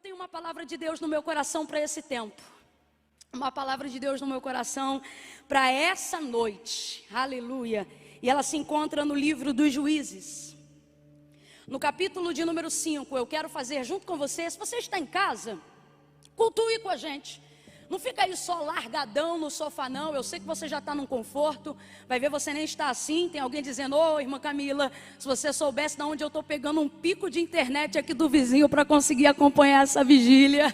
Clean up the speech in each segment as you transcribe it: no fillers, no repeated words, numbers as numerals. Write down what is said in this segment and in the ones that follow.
Eu tenho uma palavra de Deus no meu coração para esse tempo. Uma palavra de Deus no meu coração para essa noite. Aleluia. E ela se encontra no livro dos Juízes. No capítulo de número 5, eu quero fazer junto com você. Se você está em casa, cultue com a gente. Não fica aí só largadão no sofá não. Eu sei que você já está num conforto. Vai ver, você nem está assim. Tem alguém dizendo: ô irmã Camila, se você soubesse de onde eu estou pegando um pico de internet aqui do vizinho para conseguir acompanhar essa vigília.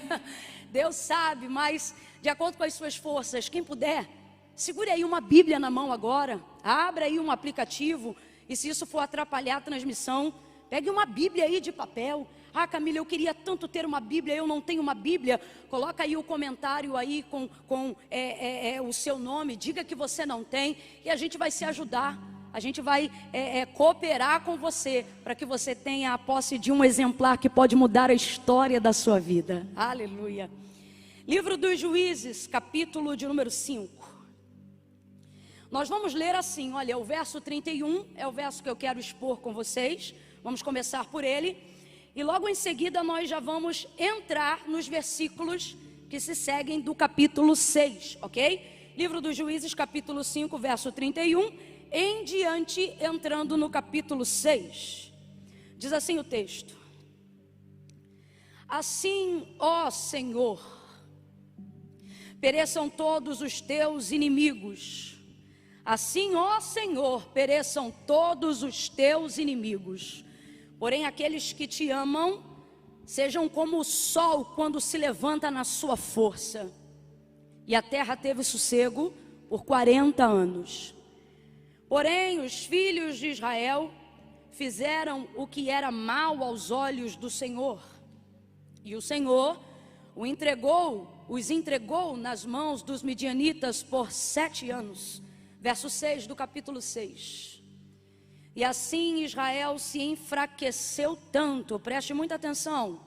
Deus sabe, mas de acordo com as suas forças, quem puder, segure aí uma Bíblia na mão agora. Abra aí um aplicativo. E se isso for atrapalhar a transmissão, pegue uma Bíblia aí de papel. Ah, Camila, eu queria tanto ter uma Bíblia, eu não tenho uma Bíblia. Coloca aí o comentário aí com o seu nome, diga que você não tem, e a gente vai se ajudar. A gente vai cooperar com você, para que você tenha a posse de um exemplar que pode mudar a história da sua vida. Aleluia. Livro dos Juízes, capítulo de número 5. Nós vamos ler assim, olha, o verso 31 é o verso que eu quero expor com vocês. Vamos começar por ele. E logo em seguida nós já vamos entrar nos versículos que se seguem do capítulo 6, ok? Livro dos Juízes, capítulo 5, verso 31, em diante, entrando no capítulo 6. Diz assim o texto: assim, ó Senhor, pereçam todos os teus inimigos. Assim, ó Senhor, pereçam todos os teus inimigos. Porém, aqueles que te amam, sejam como o sol quando se levanta na sua força. E a terra teve sossego por 40 anos. Porém, os filhos de Israel fizeram o que era mal aos olhos do Senhor. E o Senhor os entregou nas mãos dos midianitas por 7 anos. Verso 6 do capítulo 6. E assim Israel se enfraqueceu tanto, preste muita atenção.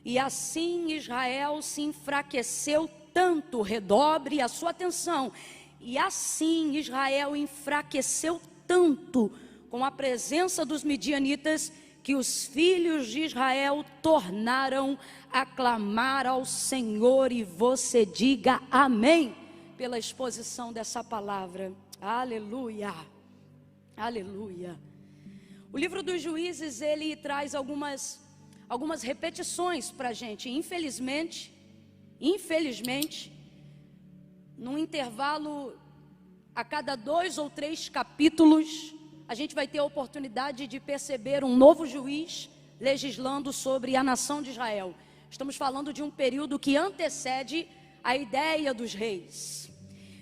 E assim Israel se enfraqueceu tanto, redobre a sua atenção. E assim Israel enfraqueceu tanto com a presença dos midianitas, que os filhos de Israel tornaram a clamar ao Senhor. E você diga amém pela exposição dessa palavra. Aleluia. Aleluia. O livro dos Juízes, ele traz algumas repetições para a gente. Infelizmente, num intervalo a cada 2 ou 3 capítulos, a gente vai ter a oportunidade de perceber um novo juiz legislando sobre a nação de Israel. Estamos falando de um período que antecede a ideia dos reis.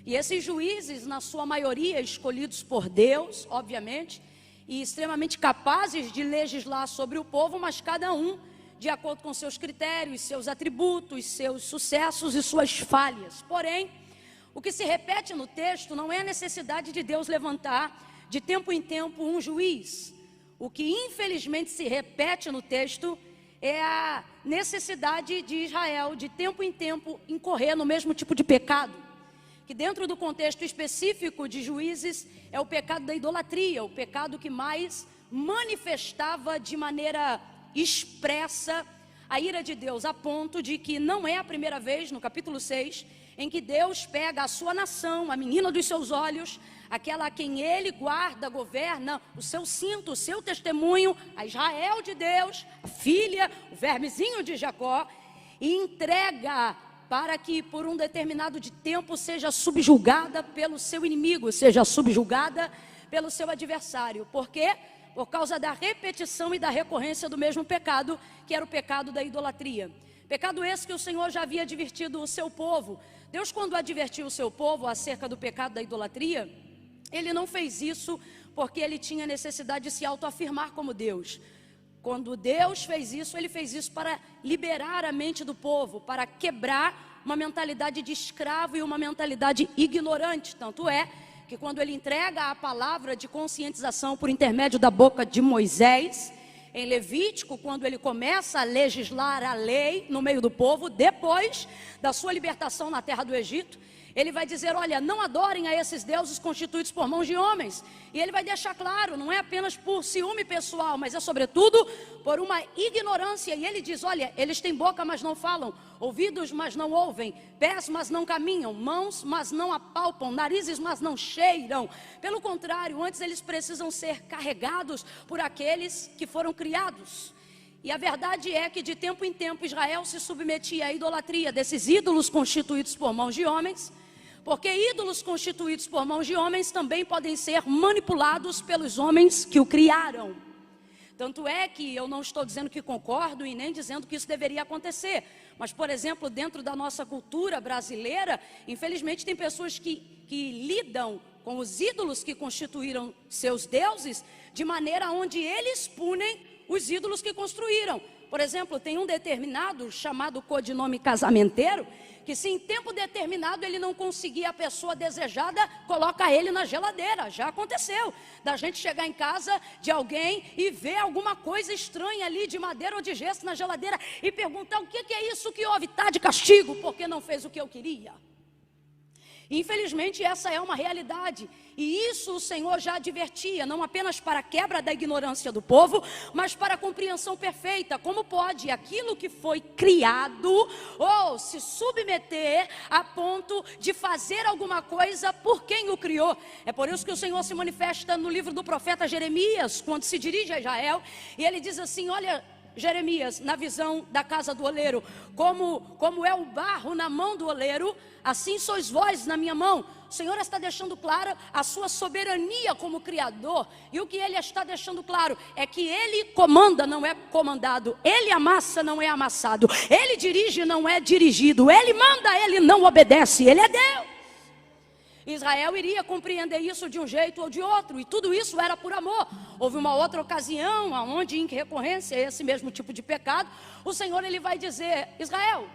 E esses juízes, na sua maioria, escolhidos por Deus, obviamente, e extremamente capazes de legislar sobre o povo, mas cada um de acordo com seus critérios, seus atributos, seus sucessos e suas falhas. Porém, o que se repete no texto não é a necessidade de Deus levantar de tempo em tempo um juiz. O que infelizmente se repete no texto é a necessidade de Israel de tempo em tempo incorrer no mesmo tipo de pecado, que dentro do contexto específico de Juízes é o pecado da idolatria, o pecado que mais manifestava de maneira expressa a ira de Deus, a ponto de que não é a primeira vez, no capítulo 6, em que Deus pega a sua nação, a menina dos seus olhos, aquela a quem ele guarda, governa, o seu cinto, o seu testemunho, a Israel de Deus, a filha, o vermezinho de Jacó, e entrega para que por um determinado de tempo seja subjugada pelo seu inimigo, seja subjugada pelo seu adversário. Por quê? Por causa da repetição e da recorrência do mesmo pecado, que era o pecado da idolatria. Pecado esse que o Senhor já havia advertido o seu povo. Deus, quando advertiu o seu povo acerca do pecado da idolatria, ele não fez isso porque ele tinha necessidade de se autoafirmar como Deus. Quando Deus fez isso, ele fez isso para liberar a mente do povo, para quebrar uma mentalidade de escravo e uma mentalidade ignorante. Tanto é que quando ele entrega a palavra de conscientização por intermédio da boca de Moisés, em Levítico, quando ele começa a legislar a lei no meio do povo, depois da sua libertação na terra do Egito. Ele vai dizer, olha, não adorem a esses deuses constituídos por mãos de homens. E ele vai deixar claro, não é apenas por ciúme pessoal, mas é sobretudo por uma ignorância. E ele diz, olha, eles têm boca, mas não falam, ouvidos, mas não ouvem, pés, mas não caminham, mãos, mas não apalpam, narizes, mas não cheiram. Pelo contrário, antes eles precisam ser carregados por aqueles que foram criados. E a verdade é que de tempo em tempo Israel se submetia à idolatria desses ídolos constituídos por mãos de homens, porque ídolos constituídos por mãos de homens também podem ser manipulados pelos homens que o criaram. Tanto é que eu não estou dizendo que concordo e nem dizendo que isso deveria acontecer. Mas, por exemplo, dentro da nossa cultura brasileira, infelizmente tem pessoas que lidam com os ídolos que constituíram seus deuses de maneira onde eles punem os ídolos que construíram. Por exemplo, tem um determinado chamado codinome casamenteiro, que se em tempo determinado ele não conseguir a pessoa desejada, coloca ele na geladeira. Já aconteceu, da gente chegar em casa de alguém e ver alguma coisa estranha ali de madeira ou de gesso na geladeira e perguntar, o que é isso que houve? Está de castigo porque não fez o que eu queria. Infelizmente essa é uma realidade, e isso o Senhor já advertia, não apenas para a quebra da ignorância do povo, mas para a compreensão perfeita. Como pode aquilo que foi criado ou se submeter a ponto de fazer alguma coisa por quem o criou? É por isso que o Senhor se manifesta no livro do profeta Jeremias, quando se dirige a Israel, e ele diz assim, olha, Jeremias, na visão da casa do oleiro, como é o barro na mão do oleiro, assim sois vós na minha mão. O Senhor está deixando clara a sua soberania como Criador, e o que Ele está deixando claro é que Ele comanda, não é comandado, Ele amassa, não é amassado, Ele dirige, não é dirigido, Ele manda, Ele não obedece, Ele é Deus. Israel iria compreender isso de um jeito ou de outro, e tudo isso era por amor. Houve uma outra ocasião, onde em recorrência a esse mesmo tipo de pecado, o Senhor ele vai dizer, Israel,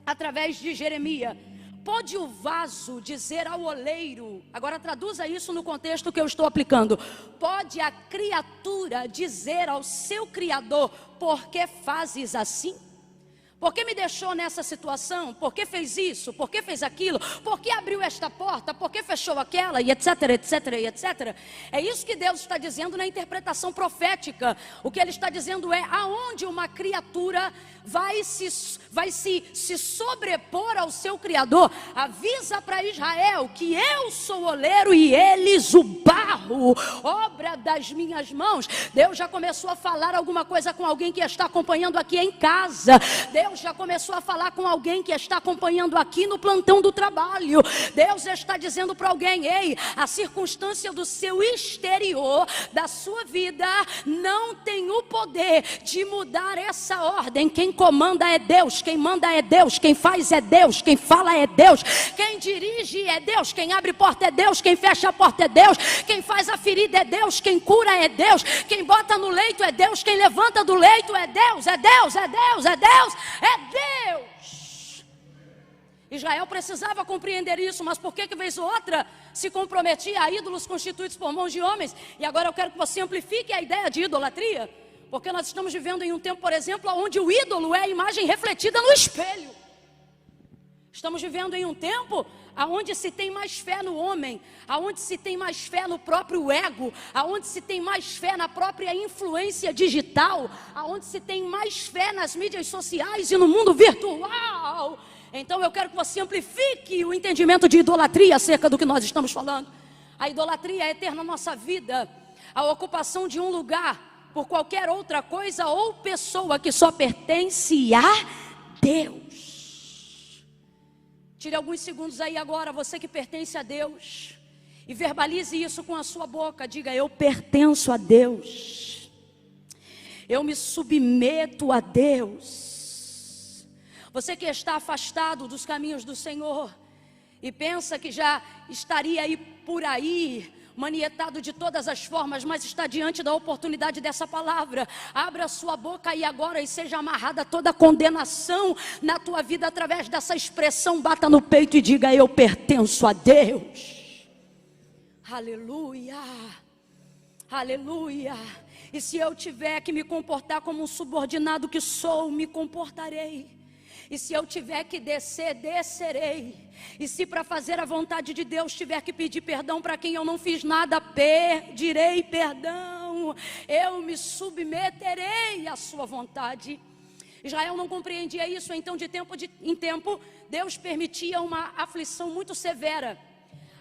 através de Jeremias, pode o vaso dizer ao oleiro, agora traduza isso no contexto que eu estou aplicando, pode a criatura dizer ao seu Criador, por que fazes assim? Por que me deixou nessa situação? Por que fez isso? Por que fez aquilo? Por que abriu esta porta? Por que fechou aquela? E etc, etc, e etc. É isso que Deus está dizendo na interpretação profética. O que Ele está dizendo é, aonde uma criatura vai se sobrepor ao seu Criador, avisa para Israel que eu sou o oleiro e eles o barro, obra das minhas mãos. Deus já começou a falar alguma coisa com alguém que está acompanhando aqui em casa. Deus já começou a falar com alguém que está acompanhando aqui no plantão do trabalho. Deus está dizendo para alguém, ei, a circunstância do seu exterior, da sua vida, não tem o poder de mudar essa ordem. Quem comanda é Deus, quem manda é Deus, quem faz é Deus, quem fala é Deus, quem dirige é Deus, quem abre porta é Deus, quem fecha a porta é Deus, quem faz a ferida é Deus, quem cura é Deus, quem bota no leito é Deus, quem levanta do leito é Deus, é Deus, é Deus, é Deus, é Deus. Israel precisava compreender isso, mas por que vez ou outra se comprometia a ídolos constituídos por mãos de homens? E agora eu quero que você amplifique a ideia de idolatria, porque nós estamos vivendo em um tempo, por exemplo, onde o ídolo é a imagem refletida no espelho. Estamos vivendo em um tempo onde se tem mais fé no homem, onde se tem mais fé no próprio ego, onde se tem mais fé na própria influência digital, onde se tem mais fé nas mídias sociais e no mundo virtual. Então eu quero que você amplifique o entendimento de idolatria acerca do que nós estamos falando. A idolatria é ter na nossa vida a ocupação de um lugar por qualquer outra coisa ou pessoa que só pertence a Deus. Tire alguns segundos aí agora, você que pertence a Deus, e verbalize isso com a sua boca. Diga, eu pertenço a Deus, eu me submeto a Deus. Você que está afastado dos caminhos do Senhor e pensa que já estaria aí por aí, manietado de todas as formas, mas está diante da oportunidade dessa palavra. Abra a sua boca aí agora e seja amarrada toda condenação na tua vida através dessa expressão. Bata no peito e diga, eu pertenço a Deus. Aleluia, aleluia. E se eu tiver que me comportar como um subordinado que sou, me comportarei. E se eu tiver que descer, descerei. E se para fazer a vontade de Deus tiver que pedir perdão para quem eu não fiz nada, pedirei perdão. Eu me submeterei à sua vontade. Israel não compreendia isso, então de tempo em tempo, Deus permitia uma aflição muito severa,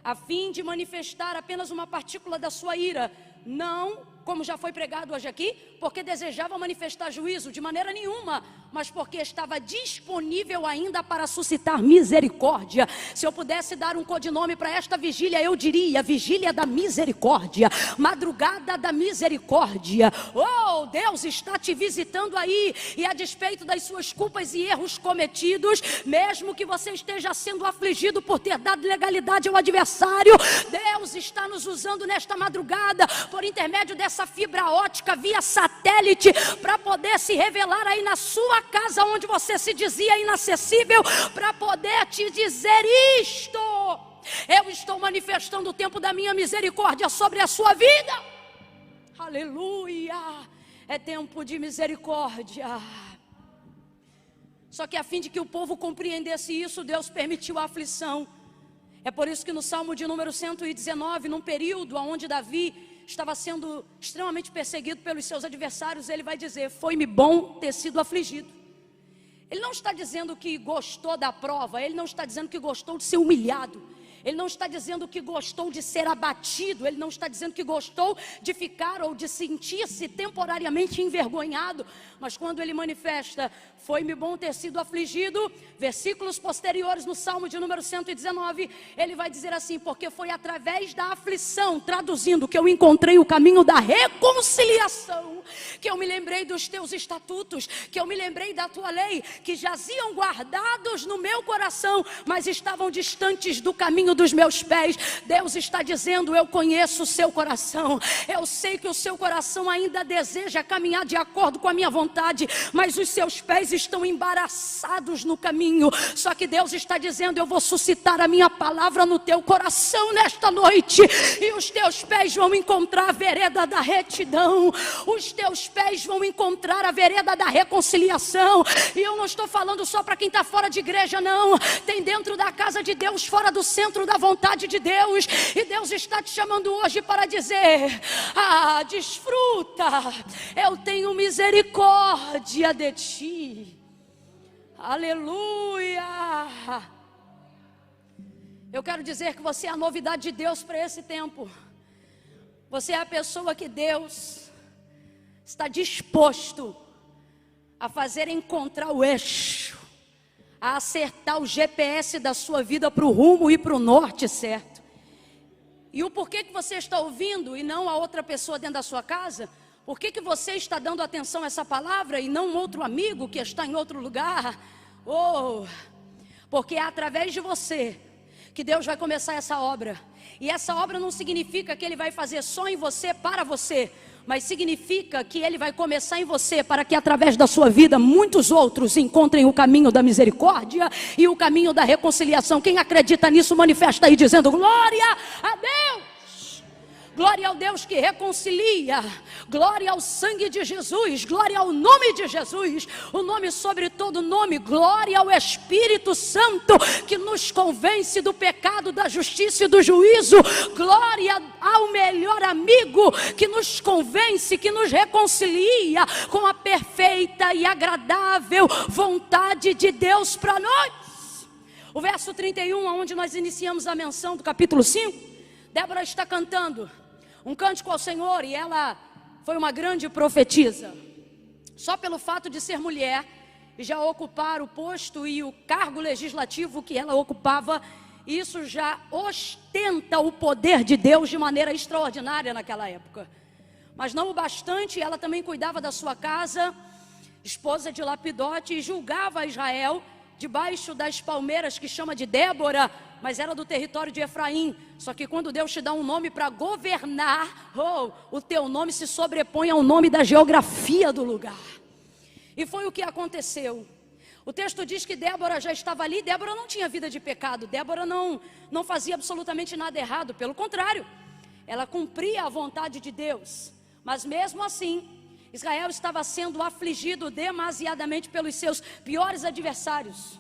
a fim de manifestar apenas uma partícula da sua ira. Não, como já foi pregado hoje aqui, porque desejava manifestar juízo, de maneira nenhuma, mas porque estava disponível ainda para suscitar misericórdia. Se eu pudesse dar um codinome para esta vigília, eu diria: vigília da misericórdia, madrugada da misericórdia. Oh, Deus está te visitando aí, e a despeito das suas culpas e erros cometidos, mesmo que você esteja sendo afligido por ter dado legalidade ao adversário, Deus está nos usando nesta madrugada, por intermédio dessa fibra ótica via satélite, para poder se revelar aí na sua casa, onde você se dizia inacessível, para poder te dizer isto: eu estou manifestando o tempo da minha misericórdia sobre a sua vida. Aleluia, é tempo de misericórdia. Só que a fim de que o povo compreendesse isso, Deus permitiu a aflição. É por isso que no Salmo de número 119, num período onde Davi estava sendo extremamente perseguido pelos seus adversários, ele vai dizer: foi-me bom ter sido afligido. Ele não está dizendo que gostou da prova, ele não está dizendo que gostou de ser humilhado, ele não está dizendo que gostou de ser abatido, ele não está dizendo que gostou de ficar ou de sentir-se temporariamente envergonhado, mas quando ele manifesta: foi-me bom ter sido afligido, versículos posteriores no Salmo de número 119, ele vai dizer assim: porque foi através da aflição, traduzindo, que eu encontrei o caminho da reconciliação, que eu me lembrei dos teus estatutos, que eu me lembrei da tua lei, que jaziam guardados no meu coração, mas estavam distantes do caminho dos meus pés. Deus está dizendo: eu conheço o seu coração, eu sei que o seu coração ainda deseja caminhar de acordo com a minha vontade, mas os seus pés estão embaraçados no caminho. Só que Deus está dizendo: eu vou suscitar a minha palavra no teu coração nesta noite, e os teus pés vão encontrar a vereda da retidão, os teus pés vão encontrar a vereda da reconciliação. E eu não estou falando só para quem está fora de igreja, não. Tem dentro da casa de Deus, fora do centro da vontade de Deus, e Deus está te chamando hoje para dizer: ah, desfruta, eu tenho misericórdia de ti. Aleluia. Eu quero dizer que você é a novidade de Deus para esse tempo. Você é a pessoa que Deus está disposto a fazer encontrar o eixo, a acertar o GPS da sua vida para o rumo e para o norte certo. E o porquê que você está ouvindo e não a outra pessoa dentro da sua casa? Por que você está dando atenção a essa palavra e não um outro amigo que está em outro lugar? Oh, porque é através de você que Deus vai começar essa obra. E essa obra não significa que Ele vai fazer só em você, para você, mas significa que Ele vai começar em você, para que através da sua vida muitos outros encontrem o caminho da misericórdia e o caminho da reconciliação. Quem acredita nisso, manifesta aí dizendo: glória a Deus! Glória ao Deus que reconcilia, glória ao sangue de Jesus, glória ao nome de Jesus, o nome sobre todo nome, glória ao Espírito Santo que nos convence do pecado, da justiça e do juízo, glória ao melhor amigo que nos convence, que nos reconcilia com a perfeita e agradável vontade de Deus para nós. O verso 31, onde nós iniciamos a menção do capítulo 5, Débora está cantando um cântico ao Senhor, e ela foi uma grande profetisa. Só pelo fato de ser mulher e já ocupar o posto e o cargo legislativo que ela ocupava, isso já ostenta o poder de Deus de maneira extraordinária naquela época. Mas não o bastante, ela também cuidava da sua casa, esposa de Lapidote, e julgava Israel debaixo das palmeiras que chama de Débora, mas era do território de Efraim. Só que quando Deus te dá um nome para governar, o teu nome se sobrepõe ao nome da geografia do lugar. E foi o que aconteceu. O texto diz que Débora já estava ali. Débora não tinha vida de pecado, Débora não fazia absolutamente nada errado, pelo contrário, ela cumpria a vontade de Deus. Mas mesmo assim, Israel estava sendo afligido demasiadamente pelos seus piores adversários.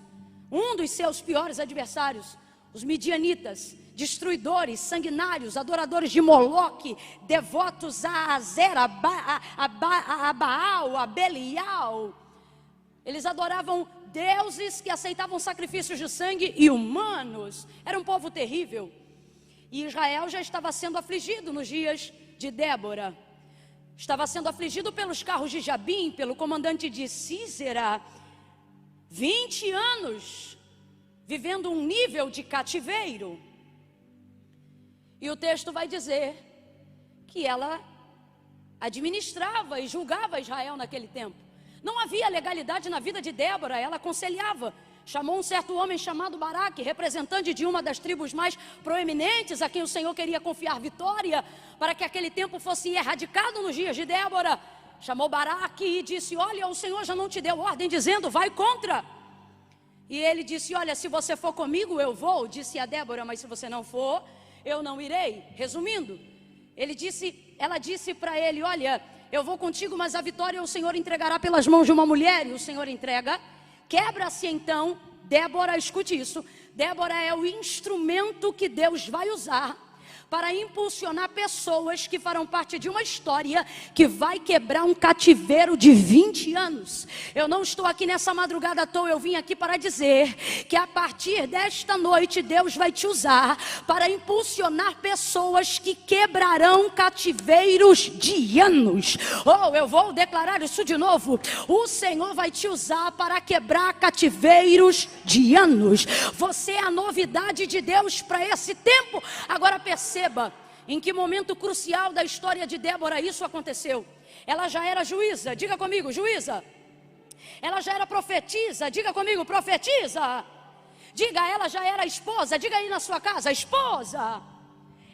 Um dos seus piores adversários, os midianitas, destruidores, sanguinários, adoradores de Moloque, devotos a Azera, a Baal, a Belial. Eles adoravam deuses que aceitavam sacrifícios de sangue e humanos. Era um povo terrível. E Israel já estava sendo afligido nos dias de Débora. Estava sendo afligido pelos carros de Jabim, pelo comandante de Sísera. 20 anos vivendo um nível de cativeiro. E o texto vai dizer que ela administrava e julgava Israel naquele tempo. Não havia legalidade na vida de Débora, ela aconselhava. Chamou um certo homem chamado Baraque, representante de uma das tribos mais proeminentes, a quem o Senhor queria confiar vitória, para que aquele tempo fosse erradicado nos dias de Débora. Chamou Baraque e disse: olha, o Senhor já não te deu ordem dizendo, vai contra. E ele disse: olha, se você for comigo, eu vou. Disse a Débora: mas se você não for, eu não irei. Resumindo, ela disse para ele: olha, eu vou contigo, mas a vitória o Senhor entregará pelas mãos de uma mulher. E o Senhor entrega. Quebra-se então, Débora, escute isso, Débora é o instrumento que Deus vai usar para impulsionar pessoas que farão parte de uma história que vai quebrar um cativeiro de 20 anos. Eu não estou aqui nessa madrugada à toa, eu vim aqui para dizer que a partir desta noite Deus vai te usar para impulsionar pessoas que quebrarão cativeiros de anos. Oh, eu vou declarar isso de novo. O Senhor vai te usar para quebrar cativeiros de anos. Você é a novidade de Deus para esse tempo. Agora perceba em que momento crucial da história de Débora isso aconteceu. Ela já era juíza, diga comigo, juíza. Ela já era profetisa, diga comigo, profetiza. Diga, ela já era esposa, diga aí na sua casa, esposa.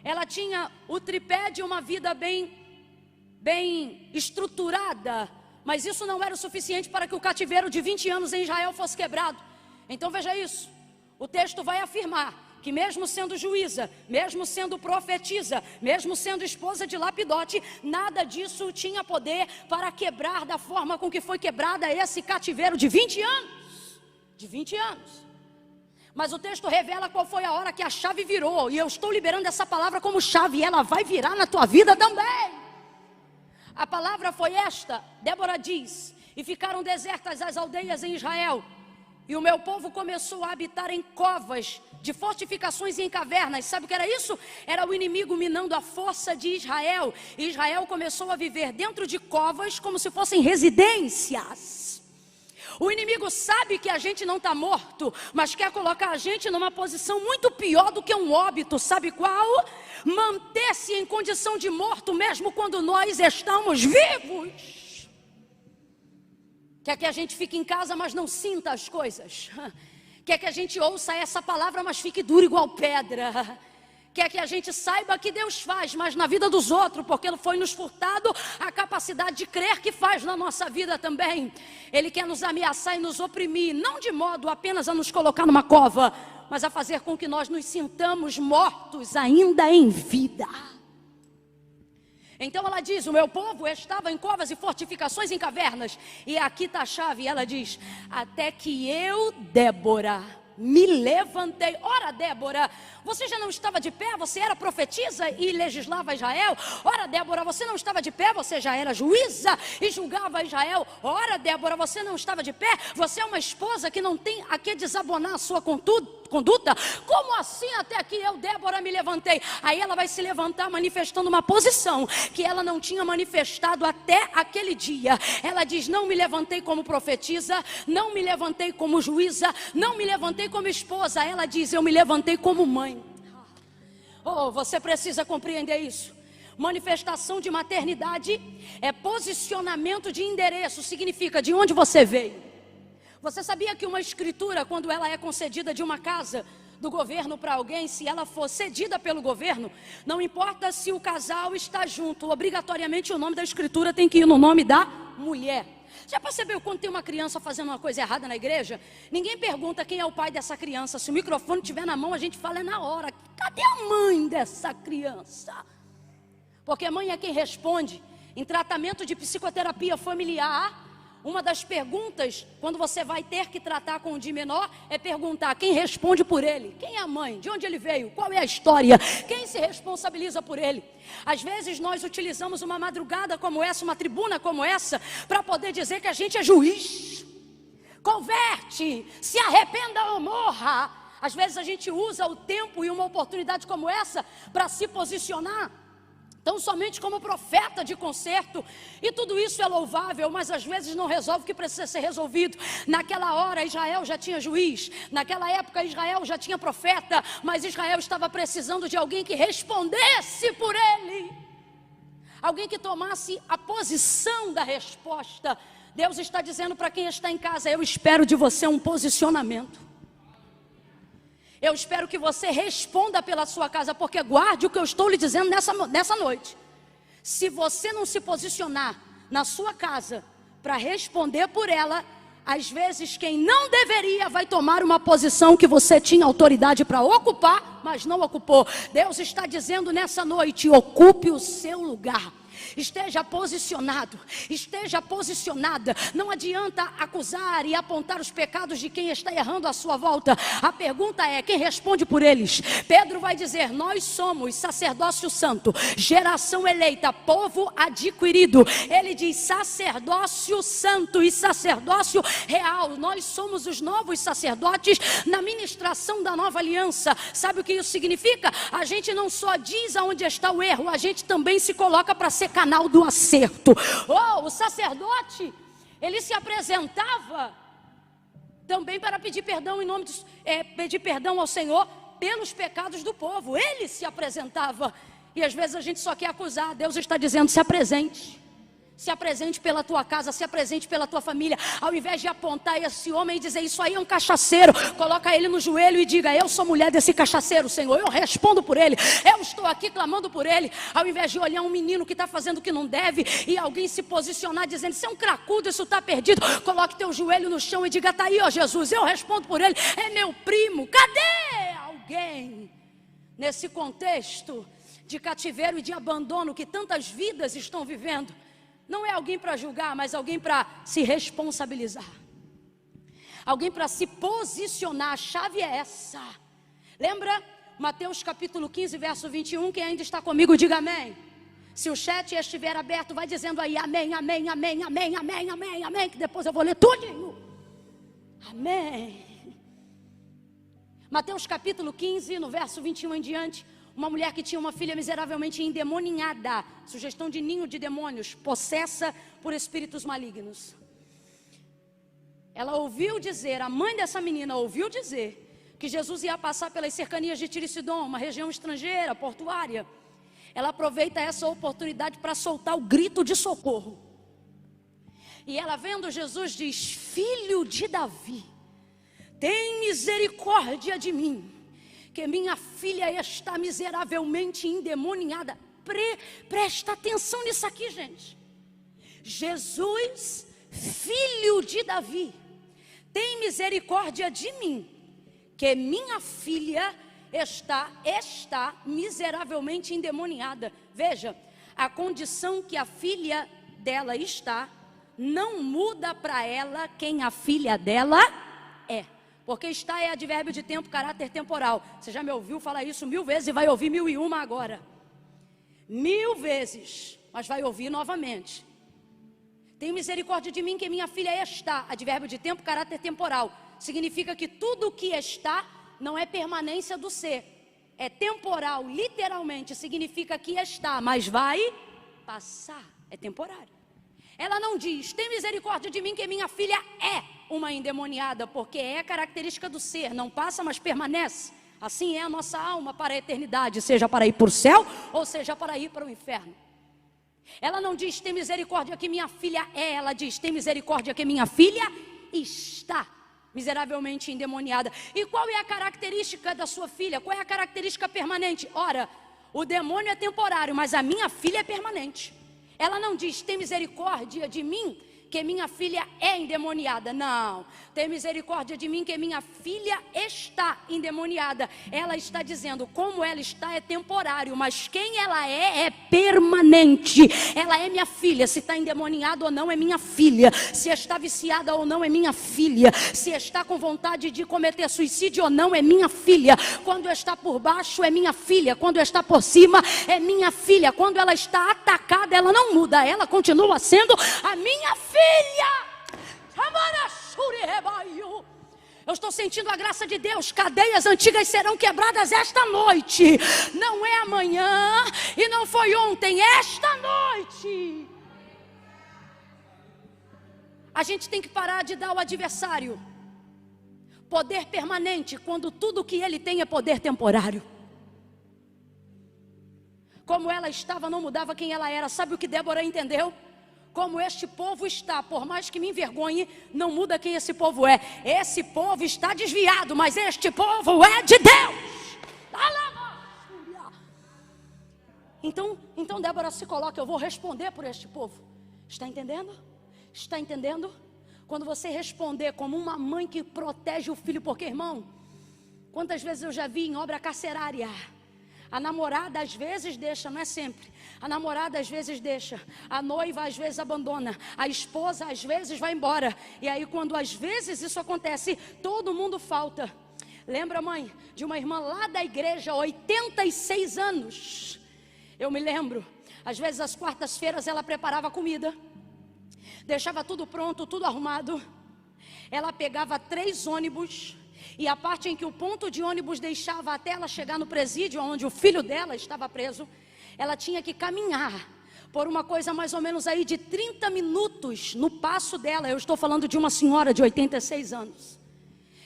Ela tinha o tripé de uma vida bem estruturada, mas isso não era o suficiente para que o cativeiro de 20 anos em Israel fosse quebrado. Então veja isso, o texto vai afirmar que mesmo sendo juíza, mesmo sendo profetisa, mesmo sendo esposa de Lapidote, nada disso tinha poder para quebrar da forma com que foi quebrada esse cativeiro de 20 anos. De 20 anos. Mas o texto revela qual foi a hora que a chave virou. E eu estou liberando essa palavra como chave, e ela vai virar na tua vida também. A palavra foi esta, Débora diz: e ficaram desertas as aldeias em Israel, e o meu povo começou a habitar em covas de fortificações e em cavernas. Sabe o que era isso? Era o inimigo minando a força de Israel. E Israel começou a viver dentro de covas como se fossem residências. O inimigo sabe que a gente não está morto, mas quer colocar a gente numa posição muito pior do que um óbito. Sabe qual? Manter-se em condição de morto mesmo quando nós estamos vivos. Quer que a gente fique em casa, mas não sinta as coisas. Quer que a gente ouça essa palavra, mas fique duro igual pedra. Quer que a gente saiba que Deus faz, mas na vida dos outros, porque foi nos furtado a capacidade de crer que faz na nossa vida também. Ele quer nos ameaçar e nos oprimir, não de modo apenas a nos colocar numa cova, mas a fazer com que nós nos sintamos mortos ainda em vida. Então ela diz: o meu povo estava em covas e fortificações em cavernas. E aqui está a chave, ela diz: até que eu, Débora, me levantei. Ora, Débora, você já não estava de pé? Você era profetisa e legislava Israel? Ora, Débora, você não estava de pé? Você já era juíza e julgava Israel? Ora, Débora, você não estava de pé? Você é uma esposa que não tem a que desabonar a sua conduta? Como assim até aqui eu, Débora, me levantei? Aí ela vai se levantar manifestando uma posição que ela não tinha manifestado até aquele dia. Ela diz: não me levantei como profetisa, não me levantei como juíza, não me levantei como esposa. Ela diz: eu me levantei como mãe. Oh, você precisa compreender isso. Manifestação de maternidade é posicionamento de endereço, significa de onde você veio. Você sabia que uma escritura, quando ela é concedida de uma casa do governo para alguém, se ela for cedida pelo governo, não importa se o casal está junto, obrigatoriamente o nome da escritura tem que ir no nome da mulher. Já percebeu quando tem uma criança fazendo uma coisa errada na igreja? Ninguém pergunta quem é o pai dessa criança. Se o microfone estiver na mão, a gente fala na hora: cadê a mãe dessa criança? Porque a mãe é quem responde. Em tratamento de psicoterapia familiar, uma das perguntas, quando você vai ter que tratar com o de menor, é perguntar quem responde por ele. Quem é a mãe? De onde ele veio? Qual é a história? Quem se responsabiliza por ele? Às vezes nós utilizamos uma madrugada como essa, uma tribuna como essa, para poder dizer que a gente é juiz. Converte, se arrependa ou morra. Às vezes a gente usa o tempo e uma oportunidade como essa para se posicionar tão somente como profeta de conserto, e tudo isso é louvável, mas às vezes não resolve o que precisa ser resolvido. Naquela hora Israel já tinha juiz, naquela época Israel já tinha profeta, mas Israel estava precisando de alguém que respondesse por ele, alguém que tomasse a posição da resposta. Deus está dizendo para quem está em casa: eu espero de você um posicionamento. Eu espero que você responda pela sua casa, porque guarde o que eu estou lhe dizendo nessa noite. Se você não se posicionar na sua casa para responder por ela, às vezes quem não deveria vai tomar uma posição que você tinha autoridade para ocupar, mas não ocupou. Deus está dizendo nessa noite: ocupe o seu lugar. Esteja posicionado, esteja posicionada. Não adianta acusar e apontar os pecados de quem está errando à sua volta. A pergunta é: quem responde por eles? Pedro vai dizer: nós somos sacerdócio santo, geração eleita, povo adquirido. Ele diz sacerdócio santo e sacerdócio real. Nós somos os novos sacerdotes na ministração da nova aliança. Sabe o que isso significa? A gente não só diz aonde está o erro, a gente também se coloca para ser canal do acerto. O sacerdote, ele se apresentava também para pedir perdão pedir perdão ao Senhor pelos pecados do povo. Ele se apresentava, e às vezes a gente só quer acusar. Deus está dizendo: se apresente. Se apresente pela tua casa, se apresente pela tua família. Ao invés de apontar esse homem e dizer: isso aí é um cachaceiro, coloca ele no joelho e diga: eu sou mulher desse cachaceiro, Senhor, eu respondo por ele, eu estou aqui clamando por ele. Ao invés de olhar um menino que está fazendo o que não deve e alguém se posicionar dizendo: isso é um cracudo, isso está perdido, coloque teu joelho no chão e diga: está aí, ó Jesus, eu respondo por ele, é meu primo. Cadê alguém nesse contexto de cativeiro e de abandono que tantas vidas estão vivendo? Não é alguém para julgar, mas alguém para se responsabilizar. Alguém para se posicionar. A chave é essa. Lembra? Mateus capítulo 15, verso 21. Quem ainda está comigo, diga amém. Se o chat estiver aberto, vai dizendo aí: amém, amém, amém, amém, amém, amém, amém, que depois eu vou ler tudinho. Amém. Mateus capítulo 15, no verso 21 em diante. Uma mulher que tinha uma filha miseravelmente endemoniada, sugestão de ninho de demônios, possessa por espíritos malignos. Ela ouviu dizer, a mãe dessa menina ouviu dizer que Jesus ia passar pelas cercanias de Tiro e Sidom, uma região estrangeira, portuária. Ela aproveita essa oportunidade para soltar o grito de socorro. E ela, vendo Jesus, diz: filho de Davi, tem misericórdia de mim, que minha filha está miseravelmente endemoniada. Presta atenção nisso aqui, gente. Jesus, filho de Davi, tem misericórdia de mim, que minha filha está miseravelmente endemoniada. Veja, a condição que a filha dela está não muda para ela quem a filha dela é. Porque está é advérbio de tempo, caráter temporal. Você já me ouviu falar isso 1000 vezes e vai ouvir 1001 agora. 1000 vezes, mas vai ouvir novamente. Tem misericórdia de mim que minha filha está. Advérbio de tempo, caráter temporal. Significa que tudo o que está não é permanência do ser. É temporal, literalmente. Significa que está, mas vai passar. É temporário. Ela não diz: tem misericórdia de mim que minha filha é uma endemoniada, porque é característica do ser, não passa, mas permanece. Assim é a nossa alma para a eternidade, seja para ir para o céu, ou seja para ir para o inferno. Ela não diz: tem misericórdia que minha filha é, ela diz: tem misericórdia que minha filha está miseravelmente endemoniada. E qual é a característica da sua filha? Qual é a característica permanente? Ora, o demônio é temporário, mas a minha filha é permanente. Ela não diz: tem misericórdia de mim, que minha filha é endemoniada. Não, tem misericórdia de mim que minha filha está endemoniada. Ela está dizendo, como ela está é temporário, mas quem ela é permanente. Ela é minha filha, se está endemoniada ou não é minha filha, se está viciada ou não é minha filha, se está com vontade de cometer suicídio ou não é minha filha, quando está por baixo é minha filha, quando está por cima é minha filha, quando ela está atacada ela não muda, ela continua sendo a minha filha. Eu estou sentindo a graça de Deus. Cadeias antigas serão quebradas esta noite. Não é amanhã e não foi ontem, esta noite. A gente tem que parar de dar ao adversário poder permanente, quando tudo que ele tem é poder temporário. Como ela estava não mudava quem ela era. Sabe o que Débora entendeu? Como este povo está, por mais que me envergonhe, não muda quem esse povo é. Esse povo está desviado, mas este povo é de Deus. Então Débora se coloca, eu vou responder por este povo. Está entendendo? Está entendendo? Quando você responder como uma mãe que protege o filho, porque, irmão, quantas vezes eu já vi em obra carcerária, a namorada às vezes deixa, não é sempre. A namorada às vezes deixa, a noiva às vezes abandona, a esposa às vezes vai embora. E aí quando às vezes isso acontece, todo mundo falta. Lembra, mãe, de uma irmã lá da igreja, 86 anos. Eu me lembro, às vezes às quartas-feiras ela preparava comida, deixava tudo pronto, tudo arrumado. Ela pegava 3 ônibus. E a parte em que o ponto de ônibus deixava até ela chegar no presídio, onde o filho dela estava preso, ela tinha que caminhar por uma coisa mais ou menos aí de 30 minutos no passo dela. Eu estou falando de uma senhora de 86 anos.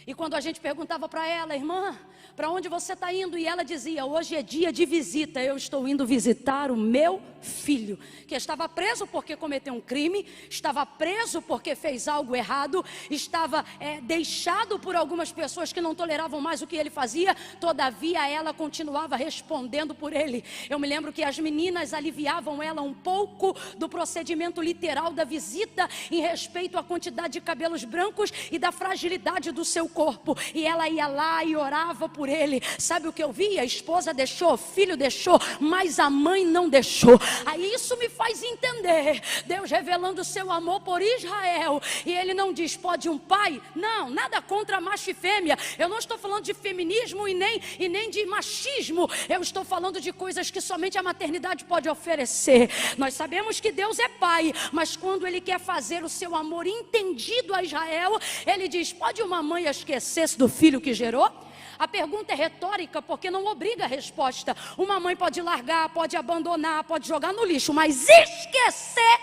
E quando a gente perguntava para ela, irmã, para onde você está indo? E ela dizia, hoje é dia de visita, eu estou indo visitar o meu filho, que estava preso porque cometeu um crime, estava preso porque fez algo errado, estava deixado por algumas pessoas que não toleravam mais o que ele fazia, todavia ela continuava respondendo por ele. Eu me lembro que as meninas aliviavam ela um pouco do procedimento literal da visita, em respeito à quantidade de cabelos brancos e da fragilidade do seu corpo, e ela ia lá e orava por ele. Sabe o que eu vi? A esposa deixou, o filho deixou, mas a mãe não deixou. Aí isso me faz entender Deus revelando o seu amor por Israel, e ele não diz, pode um pai? Não, nada contra macho e fêmea. Eu não estou falando de feminismo e nem de machismo. Eu estou falando de coisas que somente a maternidade pode oferecer. Nós sabemos que Deus é pai, mas quando ele quer fazer o seu amor entendido a Israel, ele diz, pode uma mãe esquecer-se do filho que gerou? A pergunta é retórica porque não obriga a resposta. Uma mãe pode largar, pode abandonar, pode jogar no lixo, mas esquecer,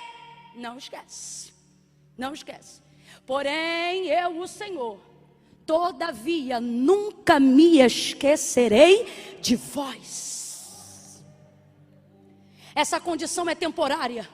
não esquece. Não esquece. Porém, eu, o Senhor, todavia nunca me esquecerei de vós. Essa condição é temporária.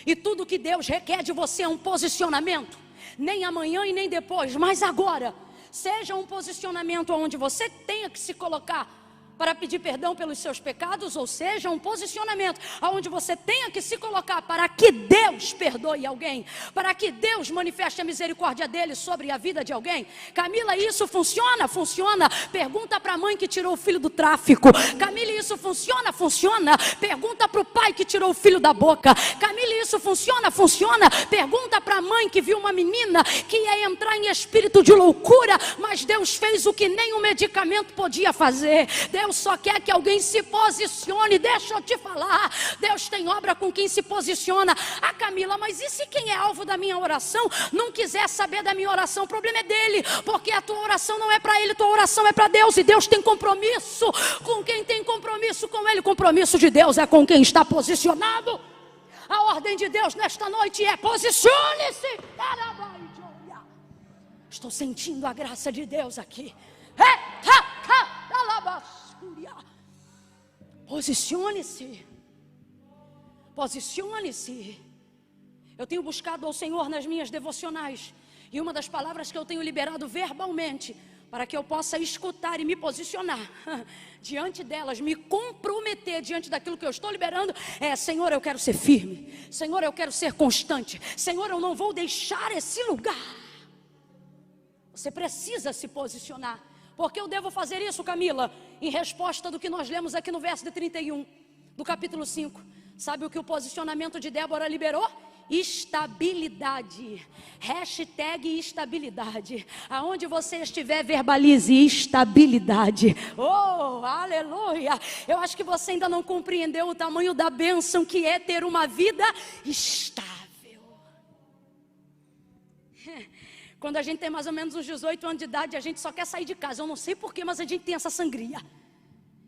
E tudo que Deus requer de você é um posicionamento. Nem amanhã e nem depois, mas agora. Seja um posicionamento onde você tenha que se colocar para pedir perdão pelos seus pecados, ou seja, um posicionamento onde você tenha que se colocar para que Deus perdoe alguém, para que Deus manifeste a misericórdia dele sobre a vida de alguém. Camila, isso funciona? Funciona. Pergunta para a mãe que tirou o filho do tráfico. Camila, isso funciona? Funciona. Pergunta para o pai que tirou o filho da boca. Camila, isso funciona? Funciona. Pergunta para a mãe que viu uma menina que ia entrar em espírito de loucura, mas Deus fez o que nem o medicamento podia fazer. Deus só quer que alguém se posicione. Deixa eu te falar, Deus tem obra com quem se posiciona. Ah, Camila, mas e se quem é alvo da minha oração não quiser saber da minha oração? O problema é dele, porque a tua oração não é para ele, tua oração é para Deus. E Deus tem compromisso com quem tem compromisso com ele. Compromisso de Deus é com quem está posicionado. A ordem de Deus nesta noite é: posicione-se. Estou sentindo a graça de Deus aqui. Posicione-se. Posicione-se. Eu tenho buscado ao Senhor nas minhas devocionais, e uma das palavras que eu tenho liberado verbalmente para que eu possa escutar e me posicionar diante delas, me comprometer diante daquilo que eu estou liberando, Senhor, eu quero ser firme, Senhor, eu quero ser constante, Senhor, eu não vou deixar esse lugar. Você precisa se posicionar. Porque eu devo fazer isso, Camila? Em resposta do que nós lemos aqui no verso de 31 do capítulo 5. Sabe o que o posicionamento de Débora liberou? Estabilidade. Hashtag estabilidade. Aonde você estiver, verbalize estabilidade. Oh, aleluia. Eu acho que você ainda não compreendeu o tamanho da bênção que é ter uma vida estável. Quando a gente tem mais ou menos uns 18 anos de idade, a gente só quer sair de casa. Eu não sei porquê, mas a gente tem essa sangria.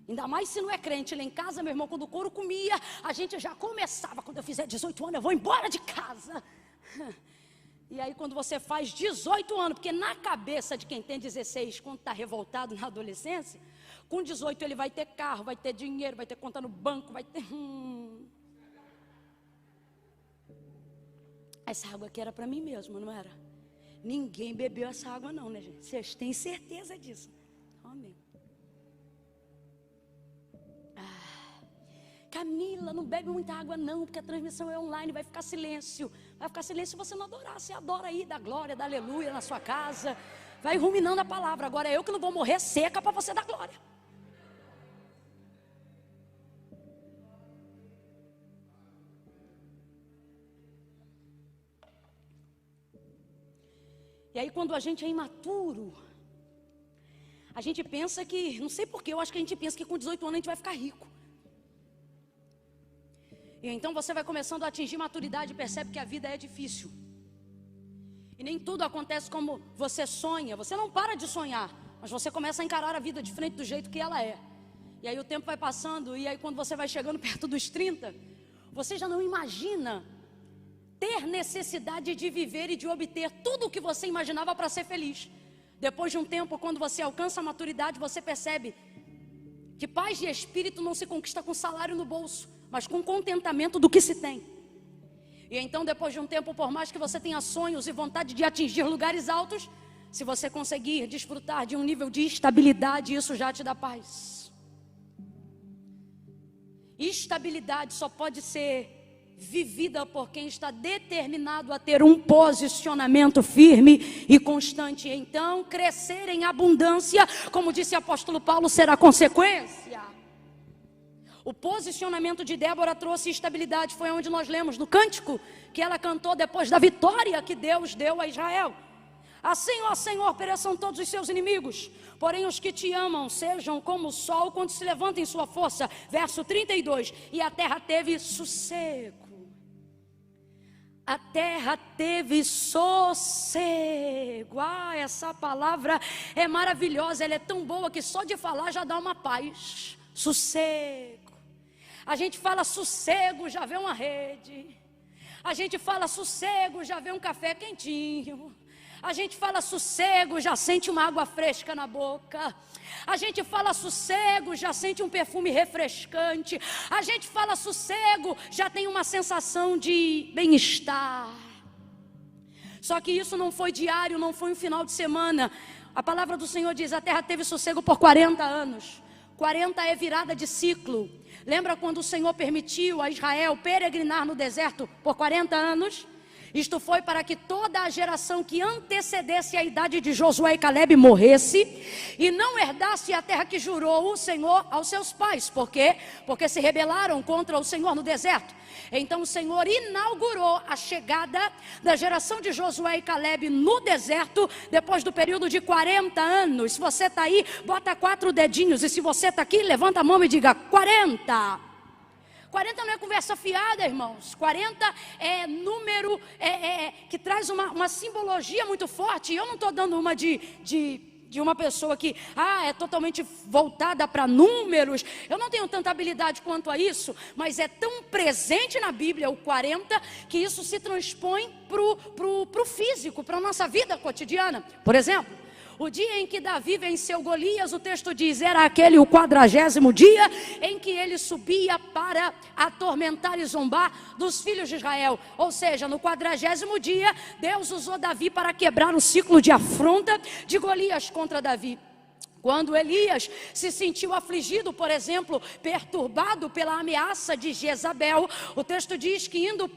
Ainda mais se não é crente. Lá em casa, meu irmão, quando o couro comia, a gente já começava. Quando eu fizer 18 anos, eu vou embora de casa. E aí quando você faz 18 anos, porque na cabeça de quem tem 16, quando está revoltado na adolescência, com 18 ele vai ter carro, vai ter dinheiro, vai ter conta no banco, vai ter... Essa água aqui era para mim mesmo, não era? Ninguém bebeu essa água não, né, gente? Vocês têm certeza disso? Amém. Camila, não bebe muita água não, porque a transmissão é online, vai ficar silêncio. Vai ficar silêncio se você não adorar. Você adora aí, dá glória, dá aleluia na sua casa. Vai ruminando a palavra. Agora é eu que não vou morrer seca para você dar glória. E aí quando a gente é imaturo, a gente pensa que, não sei porquê, eu acho que a gente pensa que com 18 anos a gente vai ficar rico. E então você vai começando a atingir maturidade e percebe que a vida é difícil. E nem tudo acontece como você sonha. Você não para de sonhar, mas você começa a encarar a vida de frente do jeito que ela é. E aí o tempo vai passando, e aí quando você vai chegando perto dos 30, você já não imagina ter necessidade de viver e de obter tudo o que você imaginava para ser feliz. Depois de um tempo, quando você alcança a maturidade, você percebe que paz de espírito não se conquista com salário no bolso, mas com contentamento do que se tem. E então, depois de um tempo, por mais que você tenha sonhos e vontade de atingir lugares altos, se você conseguir desfrutar de um nível de estabilidade, isso já te dá paz. Estabilidade só pode ser vivida por quem está determinado a ter um posicionamento firme e constante. Então, crescer em abundância, como disse o apóstolo Paulo, será consequência. O posicionamento de Débora trouxe estabilidade. Foi onde nós lemos no cântico que ela cantou depois da vitória que Deus deu a Israel. Assim, ó Senhor, pereçam todos os seus inimigos, porém os que te amam sejam como o sol quando se levanta em sua força. Verso 32, e a terra teve sossego. A terra teve sossego. Essa palavra é maravilhosa, ela é tão boa que só de falar já dá uma paz. Sossego. A gente fala sossego, já vê uma rede. A gente fala sossego, já vê um café quentinho. A gente fala sossego, já sente uma água fresca na boca. A gente fala sossego, já sente um perfume refrescante. A gente fala sossego, já tem uma sensação de bem-estar. Só que isso não foi diário, não foi um final de semana. A palavra do Senhor diz, a terra teve sossego por 40 anos. 40 é virada de ciclo. Lembra quando o Senhor permitiu a Israel peregrinar no deserto por 40 anos? Isto foi para que toda a geração que antecedesse a idade de Josué e Calebe morresse e não herdasse a terra que jurou o Senhor aos seus pais. Por quê? Porque se rebelaram contra o Senhor no deserto. Então o Senhor inaugurou a chegada da geração de Josué e Calebe no deserto depois do período de 40 anos. Se você está aí, bota 4 dedinhos. E se você está aqui, levanta a mão e diga 40. 40 não é conversa fiada, irmãos. 40 é número que traz uma simbologia muito forte. E eu não estou dando uma de uma pessoa que é totalmente voltada para números. Eu não tenho tanta habilidade quanto a isso, mas é tão presente na Bíblia o 40 que isso se transpõe pro físico, para a nossa vida cotidiana. Por exemplo, O dia em que Davi venceu Golias, o texto diz, era aquele o 40º dia em que ele subia para atormentar e zombar dos filhos de Israel. Ou seja, no 40º dia, Deus usou Davi para quebrar o ciclo de afronta de Golias contra Davi. Quando Elias se sentiu afligido, por exemplo, perturbado pela ameaça de Jezabel, o texto diz que indo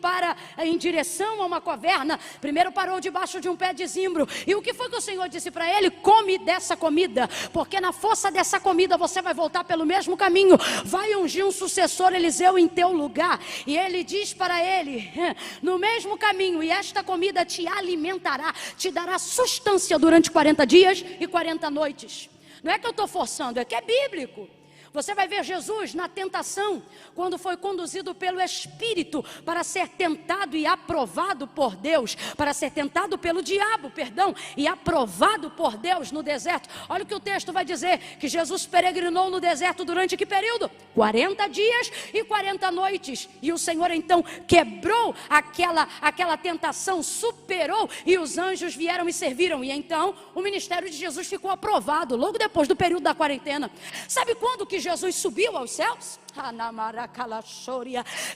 em direção a uma caverna, primeiro parou debaixo de um pé de zimbro. E o que foi que o Senhor disse para ele? Come dessa comida, porque na força dessa comida você vai voltar pelo mesmo caminho. Vai ungir um sucessor Eliseu em teu lugar. E ele diz para ele, no mesmo caminho, e esta comida te alimentará, te dará sustância durante 40 dias e 40 noites. Não é que eu estou forçando, é que é bíblico. Você vai ver Jesus na tentação, quando foi conduzido pelo Espírito para ser tentado e aprovado por Deus, para ser tentado pelo diabo, e aprovado por Deus no deserto. Olha o que o texto vai dizer, que Jesus peregrinou no deserto durante que período? 40 dias e 40 noites. E o Senhor então quebrou aquela tentação, superou, e os anjos vieram e serviram. E então o ministério de Jesus ficou aprovado, logo depois do período da quarentena. Sabe quando que Jesus subiu aos céus?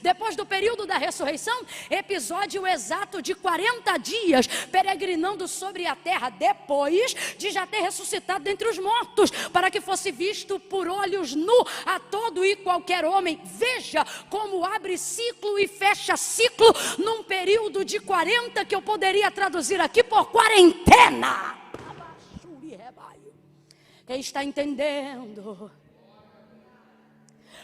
Depois do período da ressurreição, episódio exato de 40 dias peregrinando sobre a terra, depois de já ter ressuscitado dentre os mortos, para que fosse visto por olhos nu a todo e qualquer homem. Veja como abre ciclo e fecha ciclo num período de 40, que eu poderia traduzir aqui por quarentena. Quem está entendendo?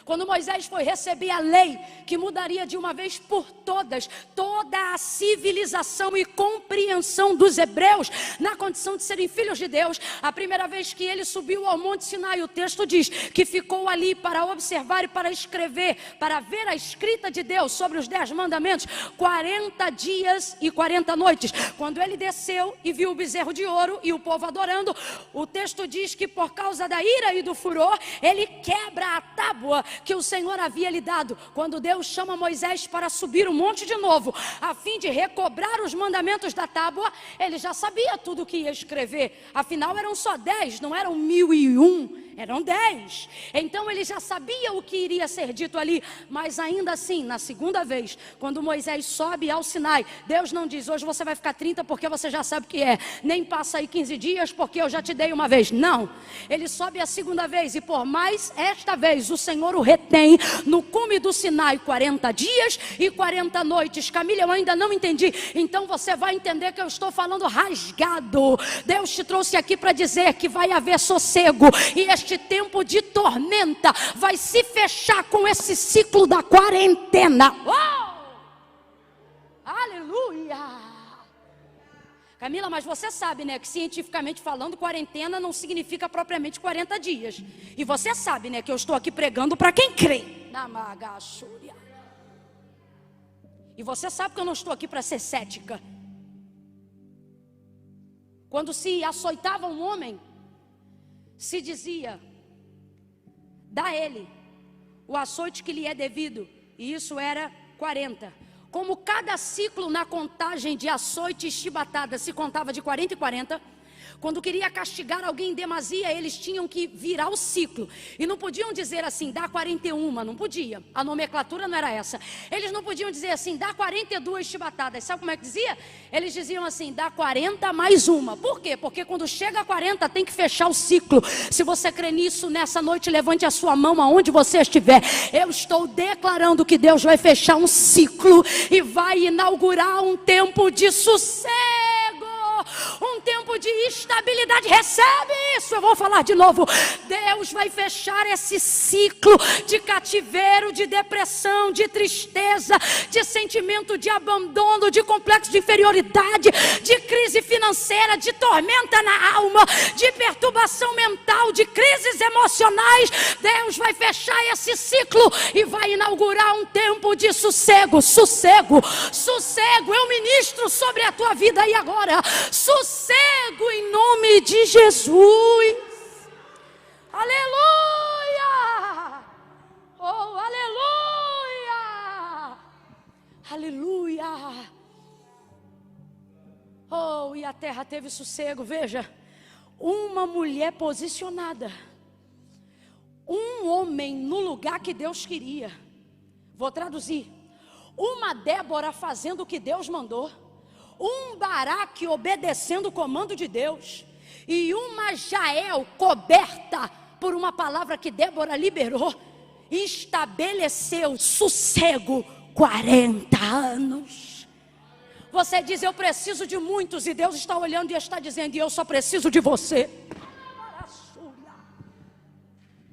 Quando Moisés foi receber a lei, que mudaria de uma vez por todas toda a civilização e compreensão dos hebreus na condição de serem filhos de Deus, a primeira vez que ele subiu ao Monte Sinai, o texto diz que ficou ali para observar e para escrever, para ver a escrita de Deus sobre os 10 mandamentos, 40 dias e 40 noites. Quando ele desceu e viu o bezerro de ouro e o povo adorando, o texto diz que por causa da ira e do furor, ele quebra a tábua que o Senhor havia lhe dado. Quando Deus chama Moisés para subir o monte de novo, a fim de recobrar os mandamentos da tábua, ele já sabia tudo o que ia escrever. Afinal eram só 10, não eram 1001, eram 10. Então ele já sabia o que iria ser dito ali. Mas ainda assim, na segunda vez, quando Moisés sobe ao Sinai, Deus não diz, hoje você vai ficar 30 porque você já sabe o que é, nem passa aí 15 dias porque eu já te dei uma vez. Não, ele sobe a segunda vez, e por mais esta vez o Senhor o retém no cume do Sinai 40 dias e 40 noites. Camila, eu ainda não entendi. Então você vai entender que eu estou falando rasgado. Deus te trouxe aqui para dizer que vai haver sossego, e este tempo de tormenta vai se fechar com esse ciclo da quarentena. Oh! Aleluia! Camila, mas você sabe, né, que cientificamente falando, quarentena não significa propriamente 40 dias. E você sabe, né, que eu estou aqui pregando para quem crê. E você sabe que eu não estou aqui para ser cética. Quando se açoitava um homem, se dizia, dá a ele o açoite que lhe é devido. E isso era 40. Como cada ciclo na contagem de açoite e chibatada se contava de 40 em 40, quando queria castigar alguém em demasia, eles tinham que virar o ciclo. E não podiam dizer assim, dá 41, não podia. A nomenclatura não era essa. Eles não podiam dizer assim, dá 42 chibatadas. Sabe como é que dizia? Eles diziam assim, dá 40 mais uma. Por quê? Porque quando chega a 40 tem que fechar o ciclo. Se você crê nisso, nessa noite, levante a sua mão aonde você estiver. Eu estou declarando que Deus vai fechar um ciclo e vai inaugurar um tempo de sossego. Um tempo de estabilidade. Recebe isso, eu vou falar de novo. Deus vai fechar esse ciclo de cativeiro, de depressão, de tristeza, de sentimento de abandono, de complexo de inferioridade, de crise financeira, de tormenta na alma, de perturbação mental, de crises emocionais. Deus vai fechar esse ciclo e vai inaugurar um tempo de sossego. Sossego, sossego. Eu ministro sobre a tua vida aí agora. Sossego em nome de Jesus. Aleluia! Oh, aleluia! Aleluia! Oh, e a terra teve sossego. Veja, uma mulher posicionada, um homem no lugar que Deus queria. Vou traduzir: uma Débora fazendo o que Deus mandou, um Baraque obedecendo o comando de Deus, e uma Jael coberta por uma palavra que Débora liberou, e estabeleceu sossego 40 anos. Você diz: eu preciso de muitos, e Deus está olhando e está dizendo: e eu só preciso de você.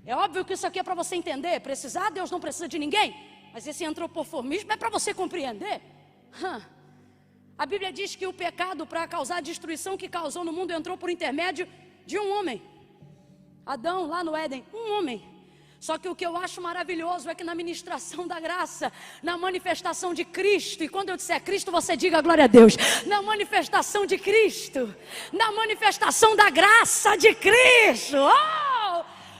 É óbvio que isso aqui é para você entender. Precisar, Deus não precisa de ninguém, mas esse antropoformismo é para você compreender. A Bíblia diz que o pecado, para causar a destruição que causou no mundo, entrou por intermédio de um homem. Adão, lá no Éden, um homem. Só que o que eu acho maravilhoso é que na ministração da graça, na manifestação de Cristo, e quando eu disser Cristo, você diga glória a Deus, na manifestação de Cristo, na manifestação da graça de Cristo,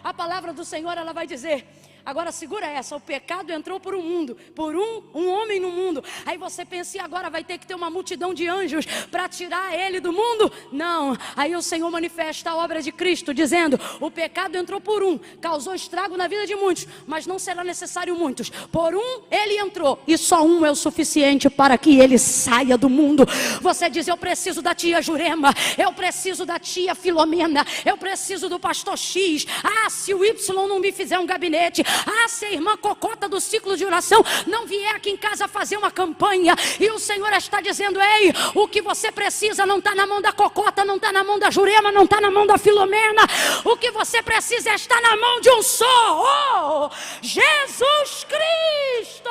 a palavra do Senhor, ela vai dizer: agora segura essa, o pecado entrou por um mundo, por um homem no mundo. Aí você pensa: e agora vai ter que ter uma multidão de anjos para tirar ele do mundo? Não, aí o Senhor manifesta a obra de Cristo, dizendo: o pecado entrou por um, causou estrago na vida de muitos, mas não será necessário muitos. Por um ele entrou, e só um é o suficiente para que ele saia do mundo. Você diz: eu preciso da tia Jurema, eu preciso da tia Filomena, eu preciso do pastor X. Se o Y não me fizer um gabinete, se a irmã Cocota do ciclo de oração não vier aqui em casa fazer uma campanha, e o Senhor está dizendo: ei, o que você precisa não está na mão da Cocota, não está na mão da Jurema, não está na mão da Filomena. O que você precisa está na mão de um só, Jesus Cristo,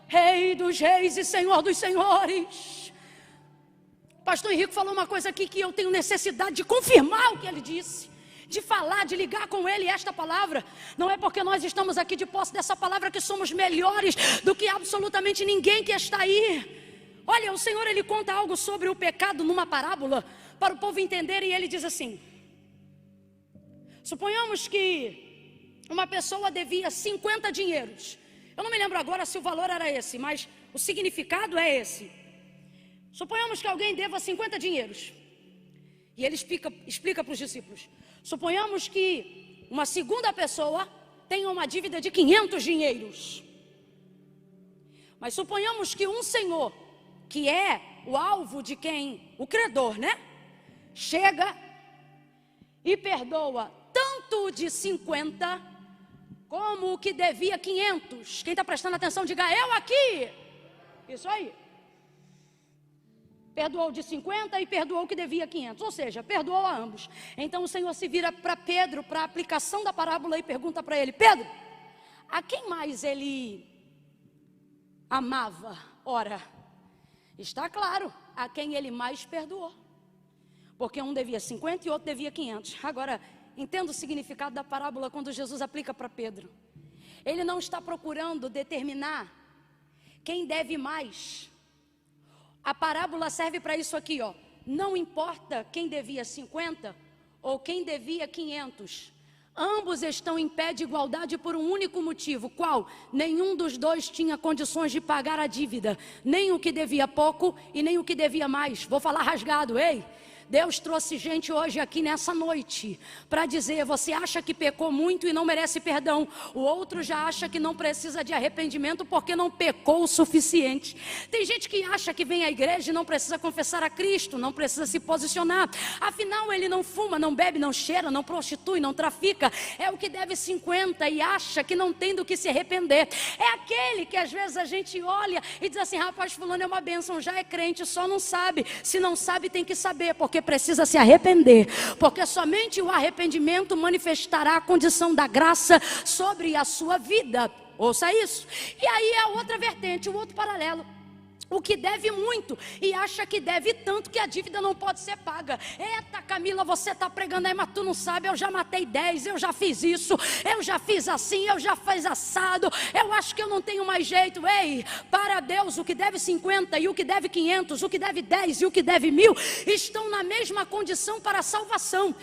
Rei dos reis e Senhor dos senhores. Pastor Henrique falou uma coisa aqui que eu tenho necessidade de confirmar o que ele disse, de falar, de ligar com ele esta palavra. Não é porque nós estamos aqui de posse dessa palavra que somos melhores do que absolutamente ninguém que está aí. Olha, o Senhor, ele conta algo sobre o pecado numa parábola, para o povo entender, e ele diz assim: suponhamos que uma pessoa devia 50 dinheiros. Eu não me lembro agora se o valor era esse, mas o significado é esse. Suponhamos que alguém deva 50 dinheiros. E ele explica para os discípulos: suponhamos que uma segunda pessoa tenha uma dívida de 500 dinheiros. Mas suponhamos que um senhor, que é o alvo de quem, o credor, né? Chega e perdoa tanto o de 50 como o que devia 500. Quem está prestando atenção, diga: eu aqui. Isso aí. Perdoou de 50 e perdoou o que devia 500, ou seja, perdoou a ambos. Então o Senhor se vira para Pedro, para a aplicação da parábola, e pergunta para ele: Pedro, a quem mais ele amava? Ora, está claro, a quem ele mais perdoou, porque um devia 50 e outro devia 500. Agora, entenda o significado da parábola quando Jesus aplica para Pedro. Ele não está procurando determinar quem deve mais. A parábola serve para isso aqui, ó. Não importa quem devia 50 ou quem devia 500. Ambos estão em pé de igualdade por um único motivo. Qual? Nenhum dos dois tinha condições de pagar a dívida. Nem o que devia pouco e nem o que devia mais. Vou falar rasgado, ei. Deus trouxe gente hoje aqui nessa noite para dizer: você acha que pecou muito e não merece perdão. O outro já acha que não precisa de arrependimento porque não pecou o suficiente. Tem gente que acha que vem à igreja e não precisa confessar a Cristo, não precisa se posicionar. Afinal, ele não fuma, não bebe, não cheira, não prostitui, não trafica. É o que deve 50 e acha que não tem do que se arrepender. É aquele que às vezes a gente olha e diz assim: rapaz, fulano é uma bênção, já é crente, só não sabe. Se não sabe, tem que saber, porque precisa se arrepender, porque somente o arrependimento manifestará a condição da graça sobre a sua vida. Ouça isso. E aí a outra vertente, o outro paralelo: o que deve muito e acha que deve tanto que a dívida não pode ser paga. Eita, Camila, você está pregando aí, mas tu não sabe, eu já matei 10, eu já fiz isso, eu já fiz assim, eu já fiz assado, eu acho que eu não tenho mais jeito. Ei, para Deus, o que deve 50 e o que deve 500, o que deve 10 e o que deve 1000 estão na mesma condição para a salvação.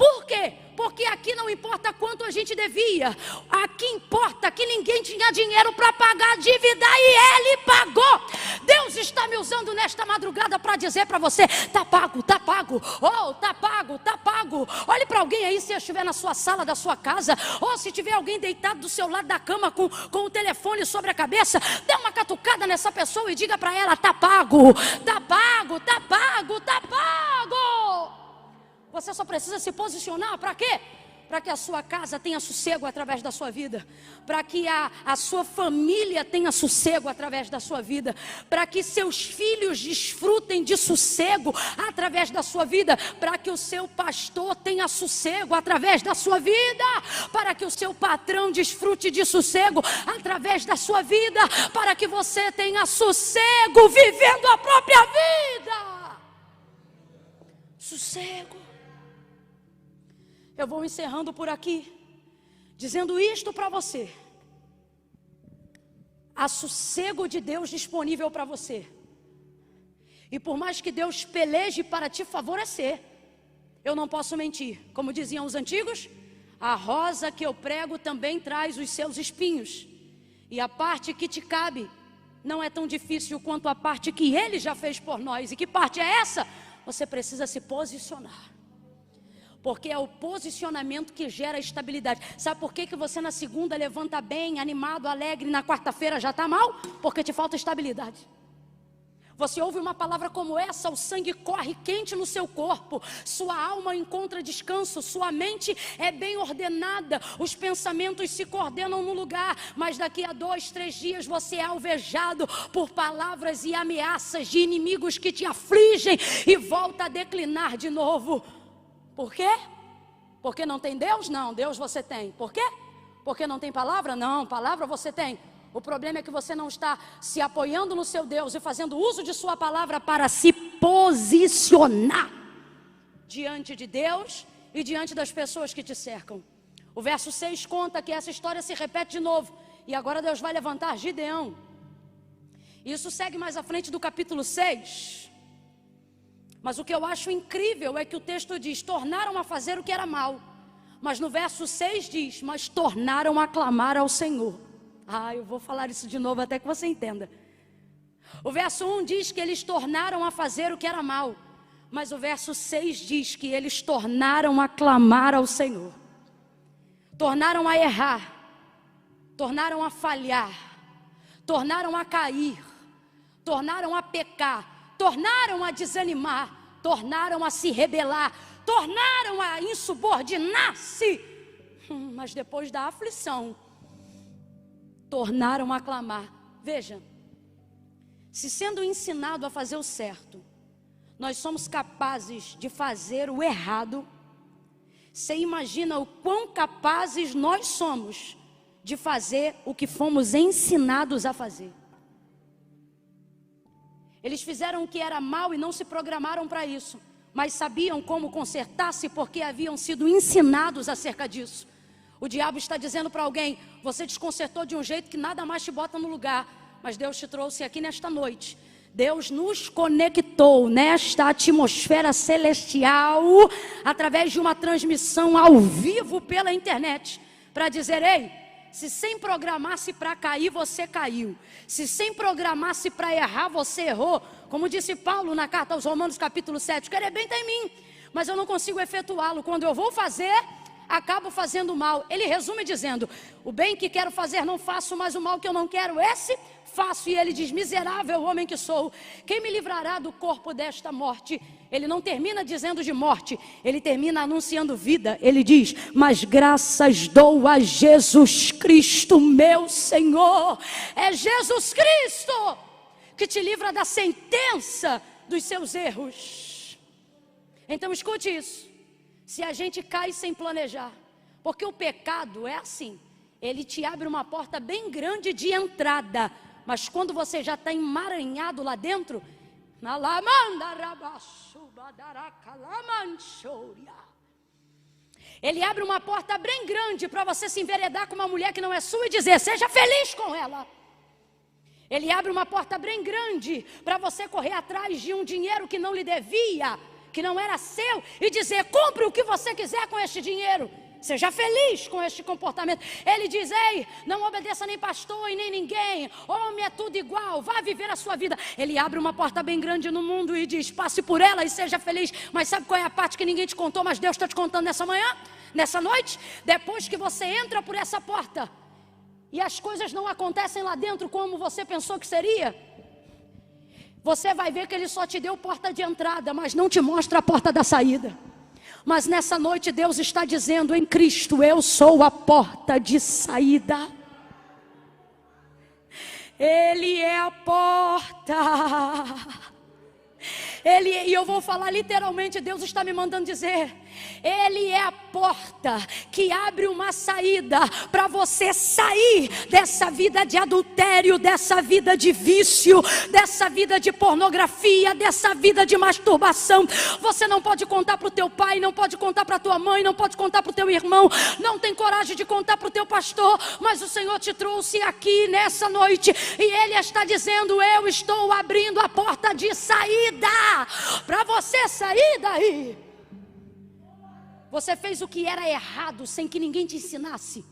Por quê? Porque aqui não importa quanto a gente devia, aqui importa que ninguém tinha dinheiro para pagar a dívida e Ele pagou. Deus está me usando nesta madrugada para dizer para você: está pago, está pago, oh, está pago, está pago. Olhe para alguém aí, se estiver na sua sala da sua casa, ou se tiver alguém deitado do seu lado da cama com o telefone sobre a cabeça, dê uma catucada nessa pessoa e diga para ela: está pago, está pago, está pago, está pago. Você só precisa se posicionar. Para quê? Para que a sua casa tenha sossego através da sua vida, para que a sua família tenha sossego através da sua vida, para que seus filhos desfrutem de sossego através da sua vida, para que o seu pastor tenha sossego através da sua vida, para que o seu patrão desfrute de sossego através da sua vida, para que você tenha sossego vivendo a própria vida. Sossego. Eu vou encerrando por aqui, dizendo isto para você: há sossego de Deus disponível para você. E por mais que Deus peleje para te favorecer, eu não posso mentir. Como diziam os antigos, a rosa que eu prego também traz os seus espinhos. E a parte que te cabe não é tão difícil quanto a parte que Ele já fez por nós. E que parte é essa? Você precisa se posicionar. Porque é o posicionamento que gera estabilidade. Sabe por que você na segunda levanta bem, animado, alegre, e na quarta-feira já está mal? Porque te falta estabilidade. Você ouve uma palavra como essa, o sangue corre quente no seu corpo, sua alma encontra descanso, sua mente é bem ordenada, os pensamentos se coordenam no lugar, mas daqui a 2, 3 dias você é alvejado por palavras e ameaças de inimigos que te afligem e volta a declinar de novo. Por quê? Porque não tem Deus? Não, Deus você tem. Por quê? Porque não tem palavra? Não, palavra você tem. O problema é que você não está se apoiando no seu Deus e fazendo uso de sua palavra para se posicionar diante de Deus e diante das pessoas que te cercam. O verso 6 conta que essa história se repete de novo. E agora Deus vai levantar Gideão. Isso segue mais à frente do capítulo 6. Mas o que eu acho incrível é que o texto diz: tornaram a fazer o que era mal. Mas no verso 6 diz: mas tornaram a clamar ao Senhor. Eu vou falar isso de novo até que você entenda. O verso 1 diz que eles tornaram a fazer o que era mal. Mas o verso 6 diz que eles tornaram a clamar ao Senhor. Tornaram a errar. Tornaram a falhar. Tornaram a cair. Tornaram a pecar. Tornaram a desanimar, tornaram a se rebelar, tornaram a insubordinar-se, mas depois da aflição, tornaram a clamar. Veja, se sendo ensinado a fazer o certo, nós somos capazes de fazer o errado, você imagina o quão capazes nós somos de fazer o que fomos ensinados a fazer. Eles fizeram o que era mal e não se programaram para isso, mas sabiam como consertar-se porque haviam sido ensinados acerca disso. O diabo está dizendo para alguém: você desconsertou de um jeito que nada mais te bota no lugar, mas Deus te trouxe aqui nesta noite. Deus nos conectou nesta atmosfera celestial através de uma transmissão ao vivo pela internet para dizer: ei, se sem programar-se para cair, você caiu. Se sem programar-se para errar, você errou. Como disse Paulo na carta aos Romanos capítulo 7, querer bem está em mim, mas eu não consigo efetuá-lo. Quando eu vou fazer, acabo fazendo mal. Ele resume dizendo: o bem que quero fazer não faço, mas o mal que eu não quero, esse faço. E ele diz: miserável homem que sou, quem me livrará do corpo desta morte? Ele não termina dizendo de morte, ele termina anunciando vida. Ele diz: mas graças dou a Jesus Cristo meu Senhor. É Jesus Cristo que te livra da sentença dos seus erros. Então escute isso: se a gente cai sem planejar, porque o pecado é assim, ele te abre uma porta bem grande de entrada, mas quando você já está emaranhado lá dentro, ele abre uma porta bem grande para você se enveredar com uma mulher que não é sua e dizer: seja feliz com ela. Ele abre uma porta bem grande para você correr atrás de um dinheiro que não lhe devia que não era seu e dizer: compre o que você quiser com este dinheiro. Seja feliz com este comportamento. Ele diz: ei, não obedeça nem pastor e nem ninguém. Homem é tudo igual, vá viver a sua vida. Ele abre uma porta bem grande no mundo e diz: passe por ela e seja feliz. Mas sabe qual é a parte que ninguém te contou, mas Deus está te contando nessa manhã, nessa noite? Depois que você entra por essa porta e as coisas não acontecem lá dentro como você pensou que seria, você vai ver que Ele só te deu porta de entrada, mas não te mostra a porta da saída. Mas nessa noite Deus está dizendo: em Cristo eu sou a porta de saída. Ele é a porta. E eu vou falar literalmente, Deus está me mandando dizer: Ele é a porta que abre uma saída para você sair dessa vida de adultério, dessa vida de vício, dessa vida de pornografia, dessa vida de masturbação. Você não pode contar para o teu pai, não pode contar para a tua mãe, não pode contar para o teu irmão, não tem coragem de contar para o teu pastor, mas o Senhor te trouxe aqui nessa noite e Ele está dizendo: eu estou abrindo a porta de saída para você sair daí. Você fez o que era errado sem que ninguém te ensinasse.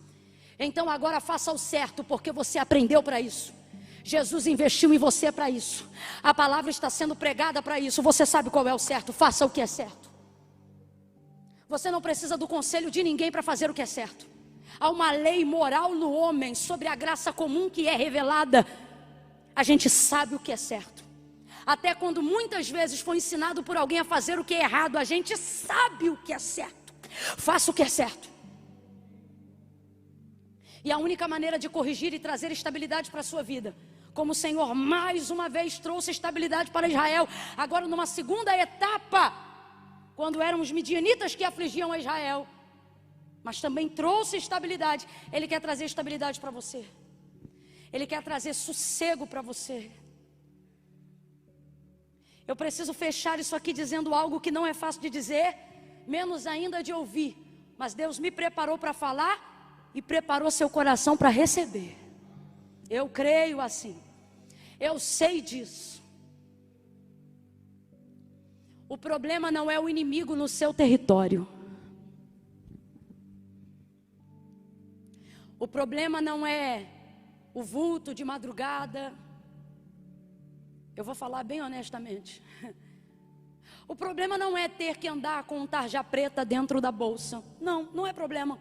Então agora faça o certo, porque você aprendeu para isso. Jesus investiu em você para isso. A palavra está sendo pregada para isso. Você sabe qual é o certo, faça o que é certo. Você não precisa do conselho de ninguém para fazer o que é certo. Há uma lei moral no homem sobre a graça comum que é revelada. A gente sabe o que é certo. Até quando muitas vezes foi ensinado por alguém a fazer o que é errado, a gente sabe o que é certo. Faça o que é certo. E a única maneira de corrigir e trazer estabilidade para a sua vida, como o Senhor mais uma vez trouxe estabilidade para Israel, agora numa segunda etapa, quando eram os midianitas que afligiam a Israel, mas também trouxe estabilidade. Ele quer trazer estabilidade para você. Ele quer trazer sossego para você. Eu preciso fechar isso aqui dizendo algo que não é fácil de dizer, menos ainda de ouvir. Mas Deus me preparou para falar e preparou seu coração para receber. Eu creio assim. Eu sei disso. O problema não é o inimigo no seu território. O problema não é o vulto de madrugada. Eu vou falar bem honestamente. O problema não é ter que andar com um tarja preta dentro da bolsa. Não, não é problema.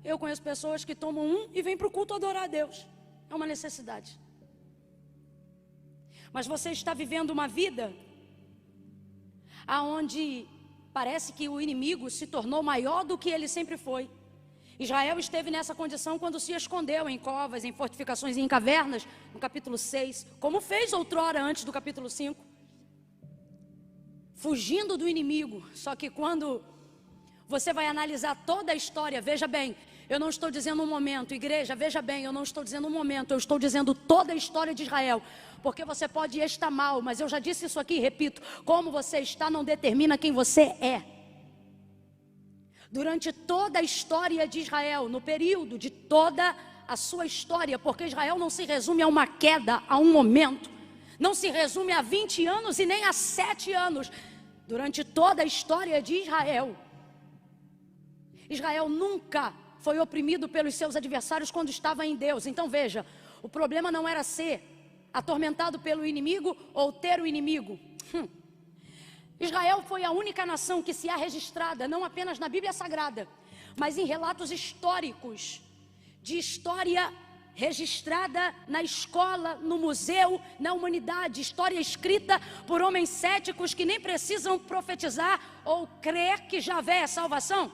Eu conheço pessoas que tomam um e vêm para o culto adorar a Deus. É uma necessidade. Mas você está vivendo uma vida aonde parece que o inimigo se tornou maior do que ele sempre foi. Israel esteve nessa condição quando se escondeu em covas, em fortificações e em cavernas, no capítulo 6, como fez outrora antes do capítulo 5, fugindo do inimigo. Só que quando você vai analisar toda a história, veja bem, eu não estou dizendo um momento, igreja, veja bem, eu não estou dizendo um momento, eu estou dizendo toda a história de Israel, porque você pode estar mal, mas eu já disse isso aqui e repito, como você está não determina quem você é. Durante toda a história de Israel, no período de toda a sua história, porque Israel não se resume a uma queda, a um momento, não se resume a 20 anos e nem a 7 anos. Durante toda a história de Israel, Israel nunca foi oprimido pelos seus adversários quando estava em Deus. Então veja, o problema não era ser atormentado pelo inimigo ou ter o inimigo. Israel foi a única nação que se há registrada, não apenas na Bíblia Sagrada, mas em relatos históricos, de história registrada na escola, no museu, na humanidade, história escrita por homens céticos que nem precisam profetizar ou crer que Javé é salvação.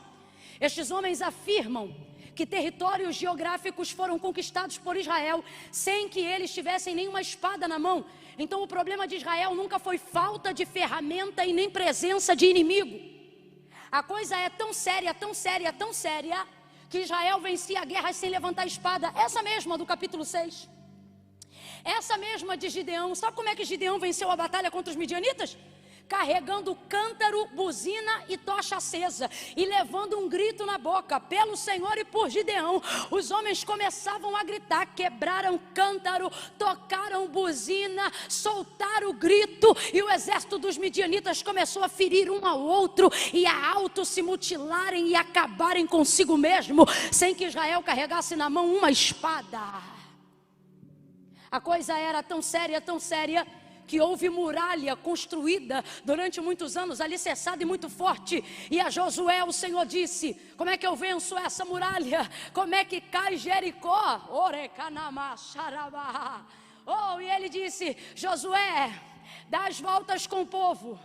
Estes homens afirmam que territórios geográficos foram conquistados por Israel sem que eles tivessem nenhuma espada na mão. Então o problema de Israel nunca foi falta de ferramenta e nem presença de inimigo. A coisa é tão séria, tão séria, tão séria, que Israel vencia guerras sem levantar espada. Essa mesma do capítulo 6. Essa mesma de Gideão. Sabe como é que Gideão venceu a batalha contra os midianitas? carregando cântaro, buzina e tocha acesa, e levando um grito na boca, pelo Senhor e por Gideão. Os homens começavam a gritar, quebraram cântaro, tocaram buzina, soltaram o grito, e o exército dos midianitas começou a ferir um ao outro, e a auto se mutilarem e acabarem consigo mesmo, sem que Israel carregasse na mão uma espada. A coisa era tão séria, que houve muralha construída durante muitos anos, alicerçada e muito forte. E a Josué o Senhor disse: como é que eu venço essa muralha? Como é que cai Jericó? E ele disse: Josué, dá as voltas com o povo,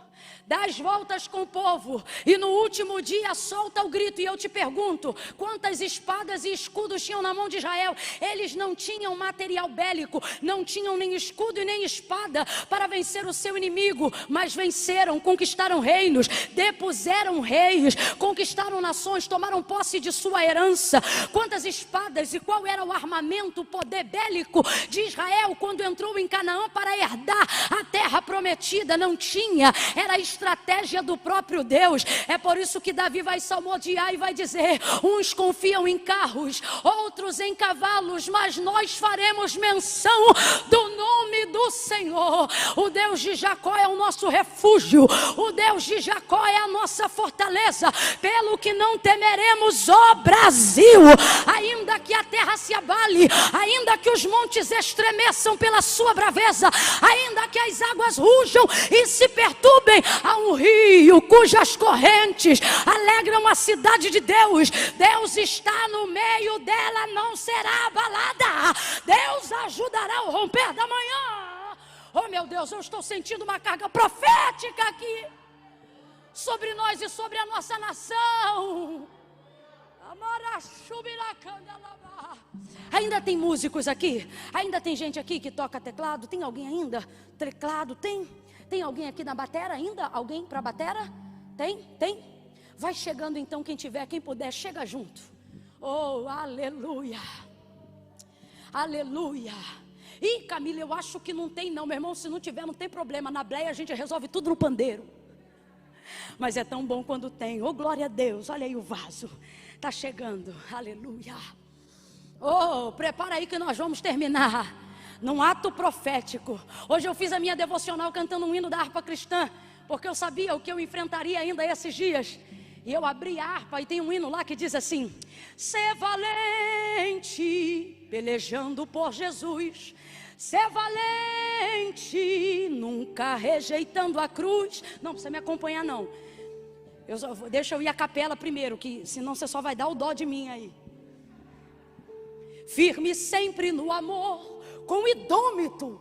dá as voltas com o povo, e no último dia solta o grito. E eu te pergunto, quantas espadas e escudos tinham na mão de Israel? Eles não tinham material bélico, não tinham nem escudo e nem espada para vencer o seu inimigo, mas venceram, conquistaram reinos, depuseram reis, conquistaram nações, tomaram posse de sua herança. Quantas espadas e qual era o armamento, o poder bélico de Israel quando entrou em Canaã para herdar a terra prometida? Não tinha, era a estratégia do próprio Deus. É por isso que Davi vai salmodiar e vai dizer: uns confiam em carros, outros em cavalos, mas nós faremos menção do nome do Senhor. O Deus de Jacó é o nosso refúgio, o Deus de Jacó é a nossa fortaleza, pelo que não temeremos, ó Brasil. Ainda que a terra se abale, ainda que os montes estremeçam pela sua braveza, ainda que as águas rujam e se perturbem, há um rio cujas correntes alegram a cidade de Deus. Deus está no meio dela, não será abalada. Deus ajudará o romper da manhã. Oh meu Deus, eu estou sentindo uma carga profética aqui sobre nós e sobre a nossa nação. Ainda tem músicos aqui? Ainda tem gente aqui que toca teclado? Tem alguém ainda? Teclado? Tem alguém aqui na batera ainda? Alguém para batera? Tem? Vai chegando então, quem tiver, quem puder, chega junto. Oh, aleluia. Aleluia. Ih, Camila, eu acho que não tem não, meu irmão. Se não tiver, não tem problema. Na bleia a gente resolve tudo no pandeiro. Mas é tão bom quando tem. Oh, glória a Deus. Olha aí o vaso. Está chegando. Aleluia. Oh, prepara aí que nós vamos terminar num ato profético. Hoje eu fiz a minha devocional cantando um hino da harpa cristã, porque eu sabia o que eu enfrentaria ainda esses dias. E eu abri a harpa e tem um hino lá que diz assim: ser valente, pelejando por Jesus. Ser valente, nunca rejeitando a cruz. Não precisa me acompanhar não. Deixa eu ir à capela primeiro, que senão você só vai dar o dó de mim aí. Firme sempre no amor, com idômito.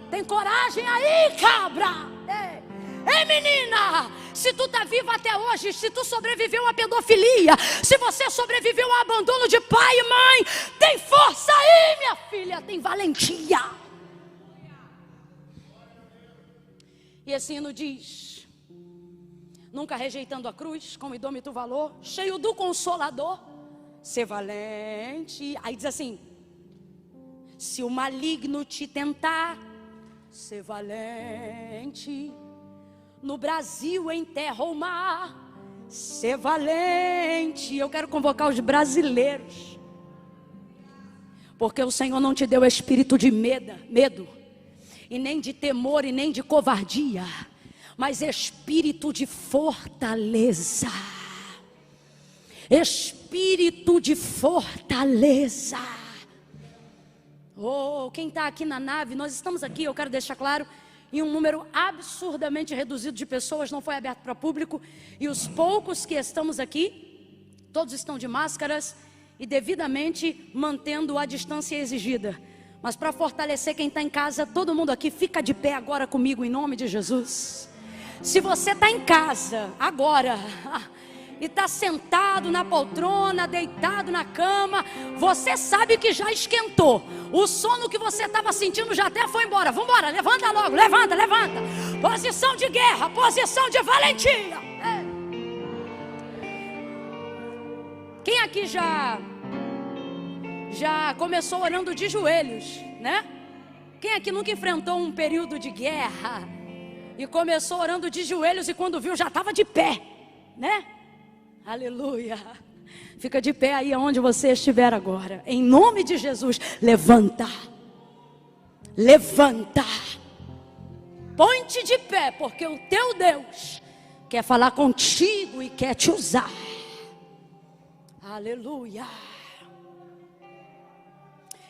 Tem coragem aí, cabra? Ei, menina, se tu tá viva até hoje, se tu sobreviveu à pedofilia, se você sobreviveu ao abandono de pai e mãe, tem força aí, minha filha, tem valentia. E esse hino diz: nunca rejeitando a cruz, com idômito valor, cheio do Consolador, ser valente. Aí diz assim: se o maligno te tentar, ser valente. No Brasil, em terra ou mar, ser valente. Eu quero convocar os brasileiros, porque o Senhor não te deu espírito de medo, e nem de temor, e nem de covardia, mas espírito de fortaleza. Espírito de fortaleza. Oh, quem está aqui na nave, nós estamos aqui, eu quero deixar claro, em um número absurdamente reduzido de pessoas, não foi aberto para público, e os poucos que estamos aqui, todos estão de máscaras e devidamente mantendo a distância exigida. Mas para fortalecer quem está em casa, todo mundo aqui fica de pé agora comigo em nome de Jesus. Se você está em casa agora e está sentado na poltrona, deitado na cama, você sabe que já esquentou. O sono que você estava sentindo já até foi embora. Vamos embora, levanta logo, levanta. Posição de guerra, posição de valentia. Quem aqui já começou orando de joelhos, né? Quem aqui nunca enfrentou um período de guerra e começou orando de joelhos e quando viu já estava de pé, né? Aleluia. Fica de pé aí onde você estiver agora. Em nome de Jesus, levanta. Levanta. Põe-te de pé, porque o teu Deus quer falar contigo e quer te usar. Aleluia.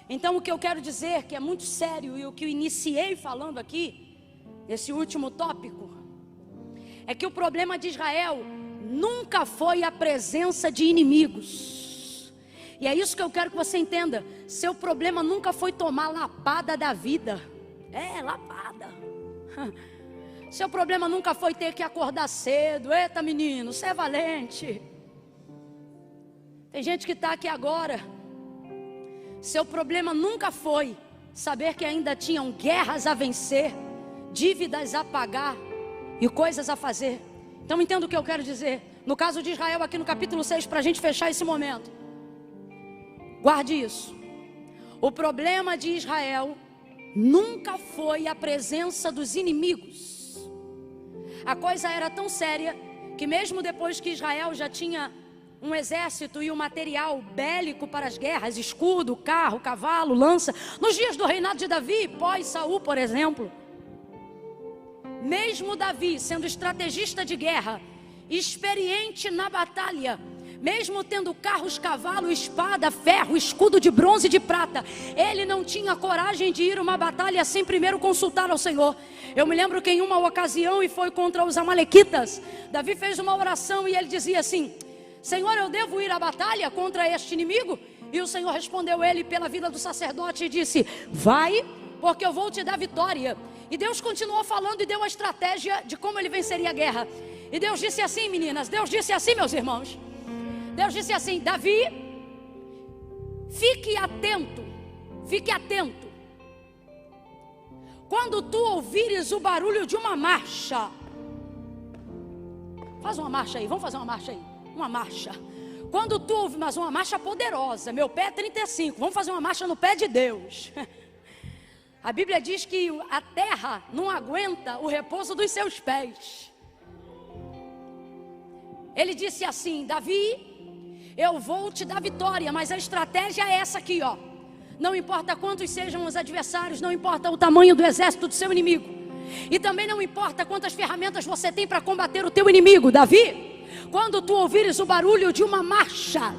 Então o que eu quero dizer, que é muito sério, e o que eu iniciei falando aqui, nesse último tópico, é que o problema de Israel nunca foi a presença de inimigos. E é isso que eu quero que você entenda. Seu problema nunca foi tomar lapada da vida. Lapada. Seu problema nunca foi ter que acordar cedo. Eita menino, você é valente. Tem gente que está aqui agora. Seu problema nunca foi saber que ainda tinham guerras a vencer, dívidas a pagar e coisas a fazer. Então entenda o que eu quero dizer. No caso de Israel, aqui no capítulo 6, para a gente fechar esse momento, guarde isso. O problema de Israel nunca foi a presença dos inimigos. A coisa era tão séria que mesmo depois que Israel já tinha um exército e um material bélico para as guerras, escudo, carro, cavalo, lança, nos dias do reinado de Davi, pós Saul, por exemplo, mesmo Davi sendo estrategista de guerra, experiente na batalha, mesmo tendo carros, cavalo, espada, ferro, escudo de bronze e de prata, ele não tinha coragem de ir a uma batalha sem primeiro consultar ao Senhor. Eu me lembro que em uma ocasião, e foi contra os amalequitas, Davi fez uma oração e ele dizia assim: Senhor, eu devo ir à batalha contra este inimigo? E o Senhor respondeu ele pela vida do sacerdote e disse: vai, porque eu vou te dar vitória. E Deus continuou falando e deu a estratégia de como ele venceria a guerra. E Deus disse assim, meninas, Deus disse assim, meus irmãos, Deus disse assim: Davi, fique atento, fique atento. Quando tu ouvires o barulho de uma marcha, faz uma marcha aí, vamos fazer uma marcha aí. Uma marcha. Quando tu ouve, mas uma marcha poderosa. Meu pé é 35. Vamos fazer uma marcha no pé de Deus. A Bíblia diz que a terra não aguenta o repouso dos seus pés. Ele disse assim: Davi, eu vou te dar vitória, mas a estratégia é essa aqui, ó. Não importa quantos sejam os adversários, não importa o tamanho do exército do seu inimigo, e também não importa quantas ferramentas você tem para combater o teu inimigo, Davi. Quando tu ouvires o barulho de uma marcha,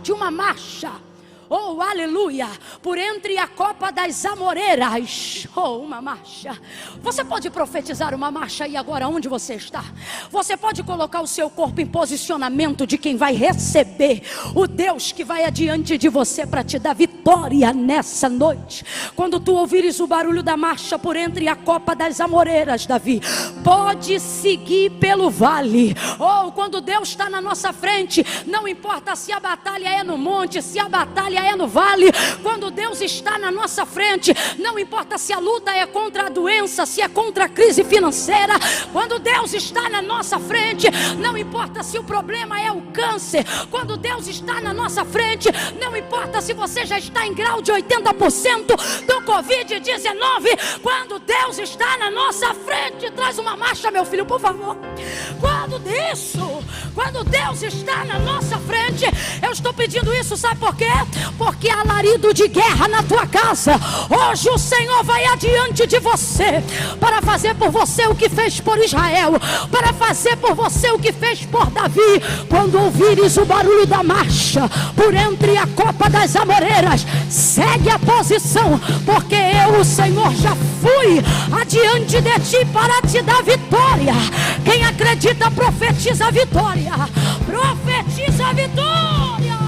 oh, aleluia, por entre a copa das amoreiras, oh, uma marcha. Você pode profetizar uma marcha aí agora onde você está. Você pode colocar o seu corpo em posicionamento de quem vai receber o Deus que vai adiante de você para te dar vitória nessa noite. Quando tu ouvires o barulho da marcha por entre a copa das amoreiras, Davi, pode seguir pelo vale. Oh, quando Deus está na nossa frente, não importa se a batalha é no monte, se a batalha é no vale. Quando Deus está na nossa frente, não importa se a luta é contra a doença, se é contra a crise financeira. Quando Deus está na nossa frente, não importa se o problema é o câncer. Quando Deus está na nossa frente, não importa se você já está em grau de 80% do Covid-19. Quando Deus está na nossa frente, traz uma marcha, meu filho, por favor. Quando Deus está na nossa frente, eu estou pedindo isso, sabe por quê? Porque há alarido de guerra na tua casa. Hoje o Senhor vai adiante de você para fazer por você o que fez por Israel, para fazer por você o que fez por Davi. Quando ouvires o barulho da marcha por entre a copa das amoreiras, segue a posição, porque eu, o Senhor, já fui adiante de ti para te dar vitória. Quem acredita, profetiza a vitória. Profetiza a vitória.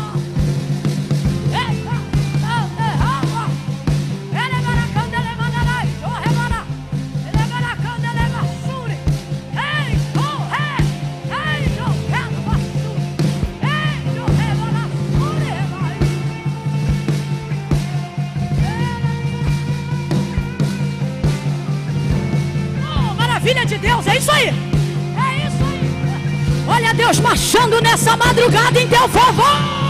Maravilha de Deus, é isso aí. É isso aí. Olha Deus marchando nessa madrugada em teu favor.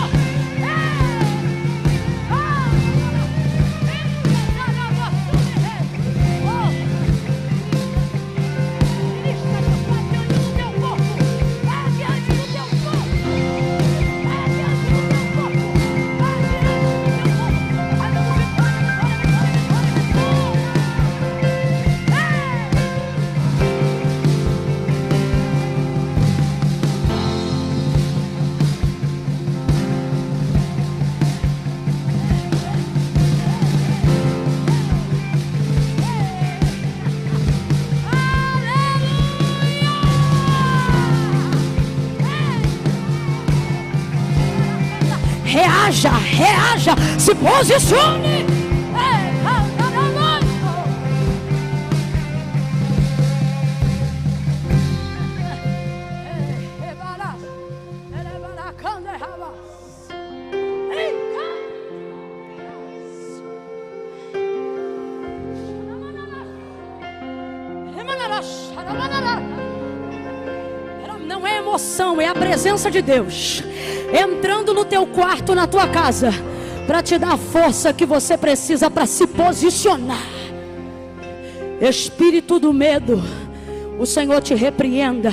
reaja, reaja, se posicione. Não é emoção, é a presença de Deus entrando no teu quarto, na tua casa, para te dar a força que você precisa para se posicionar. Espírito do medo, o Senhor te repreenda.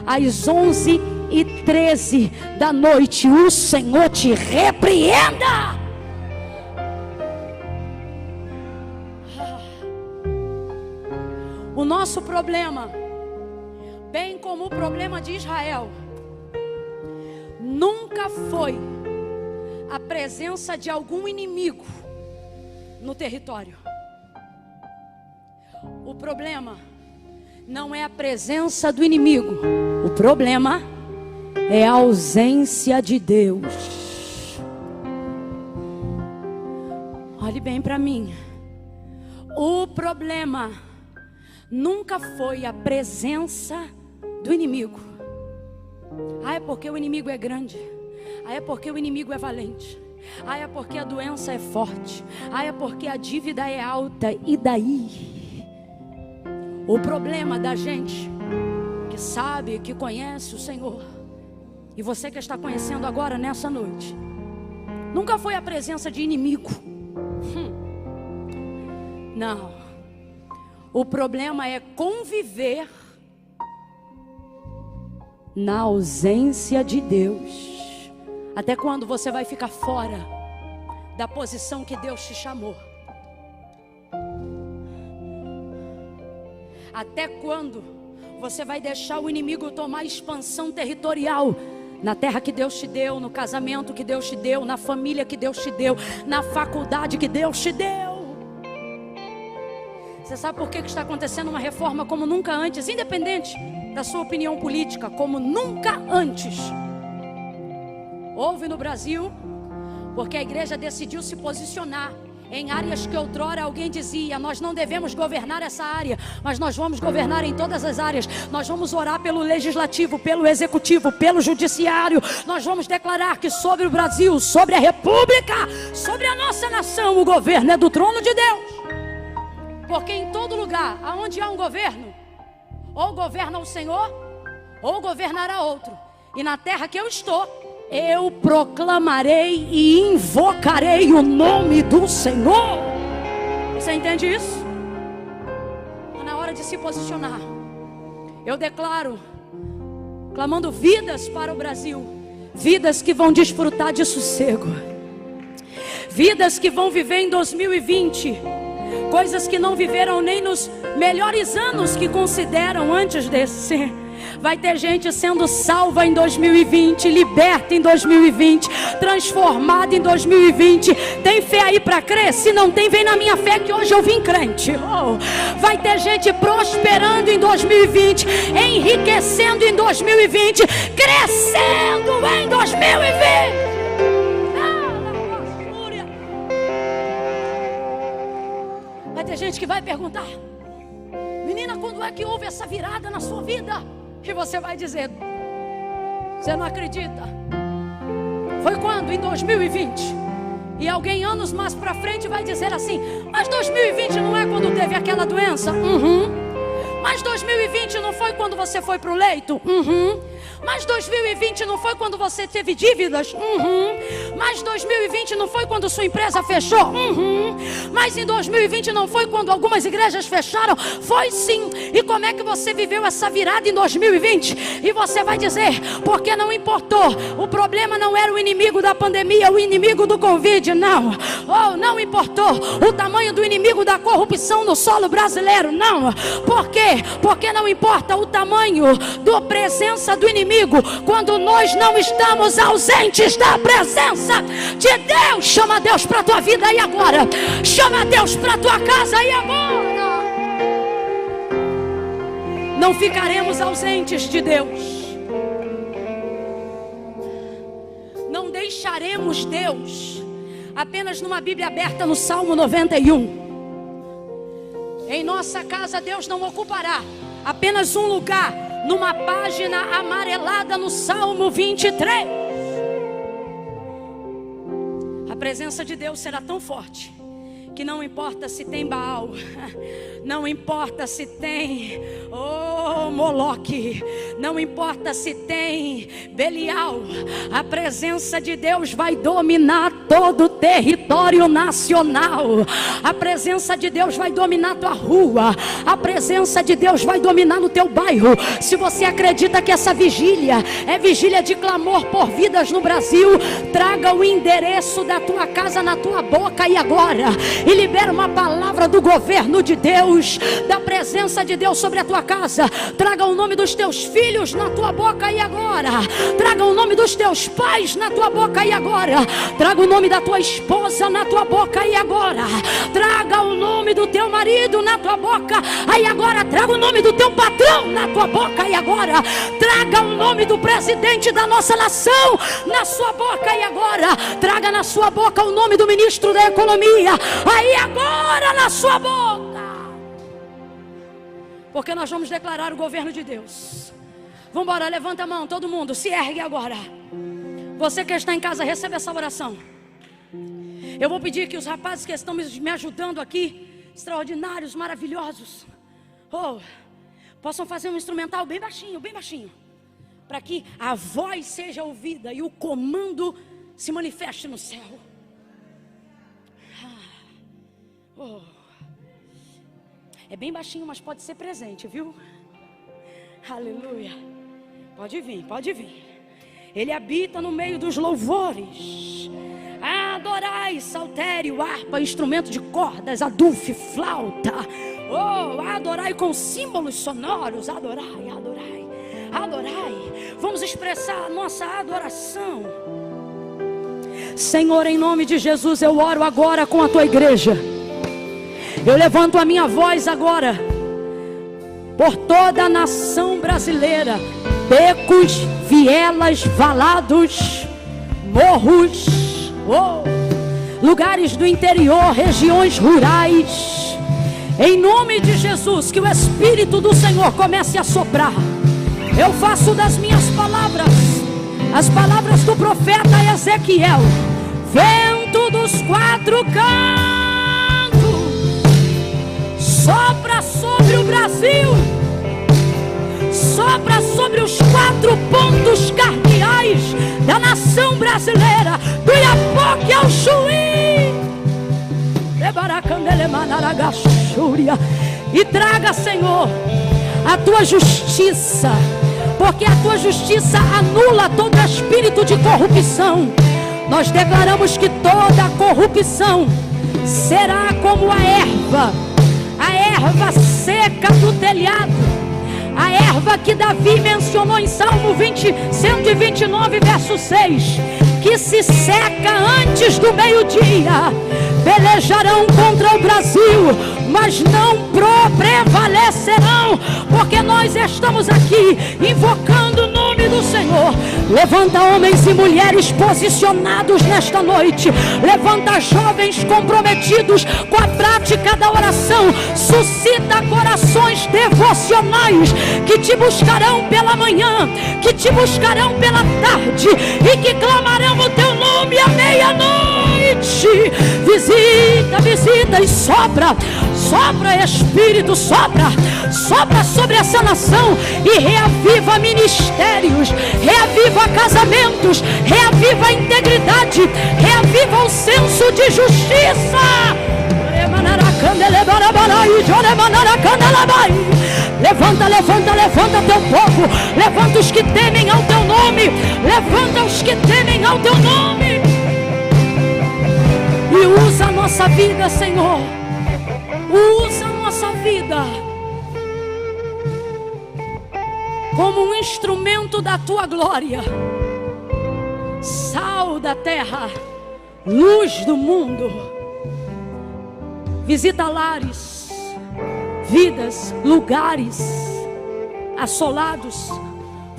Às 11h13 da noite, o Senhor te repreenda. O nosso problema, bem como o problema de Israel, nunca foi a presença de algum inimigo no território. O problema não é a presença do inimigo. O problema é a ausência de Deus. Olhe bem para mim. O problema nunca foi a presença do inimigo. É porque o inimigo é grande. É porque o inimigo é valente. É porque a doença é forte. É porque a dívida é alta. E daí? O problema da gente que sabe, que conhece o Senhor, e você que está conhecendo agora nessa noite, nunca foi a presença de inimigo. Não. O problema é conviver na ausência de Deus. Até quando você vai ficar fora da posição que Deus te chamou? Até quando você vai deixar o inimigo tomar expansão territorial na terra que Deus te deu, no casamento que Deus te deu, na família que Deus te deu, na faculdade que Deus te deu? Você sabe por que está acontecendo uma reforma como nunca antes, independente da sua opinião política, como nunca antes? Houve no Brasil, porque a igreja decidiu se posicionar em áreas que outrora alguém dizia: nós não devemos governar essa área, mas nós vamos governar em todas as áreas. Nós vamos orar pelo legislativo, pelo executivo, pelo judiciário. Nós vamos declarar que sobre o Brasil, sobre a república, sobre a nossa nação, o governo é do trono de Deus. Porque em todo lugar aonde há um governo, ou governa o Senhor, ou governará outro. E na terra que eu estou, eu proclamarei e invocarei o nome do Senhor. Você entende isso? Na hora de se posicionar, eu declaro, clamando vidas para o Brasil, vidas que vão desfrutar de sossego, vidas que vão viver em 2020 coisas que não viveram nem nos melhores anos que consideram antes desse. Vai ter gente sendo salva em 2020, liberta em 2020, transformada em 2020. Tem fé aí para crer? Se não tem, vem na minha fé que hoje eu vim crente. Vai ter gente prosperando em 2020, enriquecendo em 2020, crescendo em 2020. Vai ter gente que vai perguntar: menina, quando é que houve essa virada na sua vida? E você vai dizer: você não acredita? Foi quando? Em 2020. E alguém anos mais pra frente vai dizer assim: mas 2020 não é quando teve aquela doença? Mas 2020 não foi quando você foi pro leito? Mas 2020 não foi quando você teve dívidas? Mas 2020 não foi quando sua empresa fechou? Mas em 2020 não foi quando algumas igrejas fecharam? Foi sim. E como é que você viveu essa virada em 2020? E você vai dizer: porque não importou. O problema não era o inimigo da pandemia, o inimigo do Covid, não. Não importou o tamanho do inimigo da corrupção no solo brasileiro, não. Por quê? Porque não importa o tamanho da presença do inimigo quando nós não estamos ausentes da presença de Deus. Chama Deus para a tua vida aí agora. Chama Deus para a tua casa aí agora. Não ficaremos ausentes de Deus. Não deixe deixaremos Deus apenas numa Bíblia aberta no Salmo 91. Em nossa casa Deus não ocupará apenas um lugar numa página amarelada no Salmo 23. A presença de Deus será tão forte que não importa se tem Baal, não importa se tem Moloque, não importa se tem Belial, a presença de Deus vai dominar todo o território nacional. A presença de Deus vai dominar tua rua, a presença de Deus vai dominar no teu bairro. Se você acredita que essa vigília é vigília de clamor por vidas no Brasil, traga o endereço da tua casa na tua boca e agora, e libera uma palavra do governo de Deus, da presença de Deus sobre a tua casa. Traga o nome dos teus filhos na tua boca e agora. Traga o nome dos teus pais na tua boca e agora. Traga o nome da tua esposa na tua boca e agora. Traga o nome do teu marido na tua boca aí agora. Traga o nome do teu patrão na tua boca e agora. Traga o nome do presidente da nossa nação na sua boca e agora. Traga na sua boca o nome do ministro da economia aí agora na sua boca. Porque nós vamos declarar o governo de Deus. Vamos embora, levanta a mão, todo mundo, se ergue agora. Você que está em casa, recebe essa oração. Eu vou pedir que os rapazes que estão me ajudando aqui, extraordinários, maravilhosos, possam fazer um instrumental bem baixinho, para que a voz seja ouvida e o comando se manifeste no céu. É bem baixinho, mas pode ser presente, viu? Aleluia. Pode vir. Ele habita no meio dos louvores. Adorai, saltério, harpa, instrumento de cordas, adufe, flauta. Adorai com símbolos sonoros. Adorai. Vamos expressar a nossa adoração. Senhor, em nome de Jesus, eu oro agora com a tua igreja. Eu levanto a minha voz agora por toda a nação brasileira, becos, vielas, valados, morros, lugares do interior, regiões rurais. Em nome de Jesus, que o Espírito do Senhor comece a soprar. Eu faço das minhas palavras as palavras do profeta Ezequiel: vento dos quatro cantos, sopra sobre o Brasil, sopra sobre os 4 pontos cardeais da nação brasileira, do Iapoque ao Chuí, e traga, Senhor, a tua justiça, porque a tua justiça anula todo espírito de corrupção. Nós declaramos que toda corrupção será como a erva seca do telhado, a erva que Davi mencionou em Salmo 129, verso 6, que se seca antes do meio-dia. Pelejarão contra o Brasil, mas não prevalecerão, porque nós estamos aqui invocando o nome do Senhor. Levanta homens e mulheres posicionados nesta noite. Levanta jovens comprometidos com a prática da oração. Suscita corações devocionais que te buscarão pela manhã, que te buscarão pela tarde e que clamarão o teu nome à meia-noite. Visita e sopra, Espírito, sopra sobre essa nação e reaviva ministérios, reaviva casamentos, reaviva a integridade, reaviva o senso de justiça. Levanta teu povo, levanta os que temem ao teu nome, levanta os que temem ao teu nome. E usa a nossa vida, Senhor. Usa a nossa vida como um instrumento da tua glória. Sal da terra, luz do mundo. Visita lares, vidas, lugares assolados.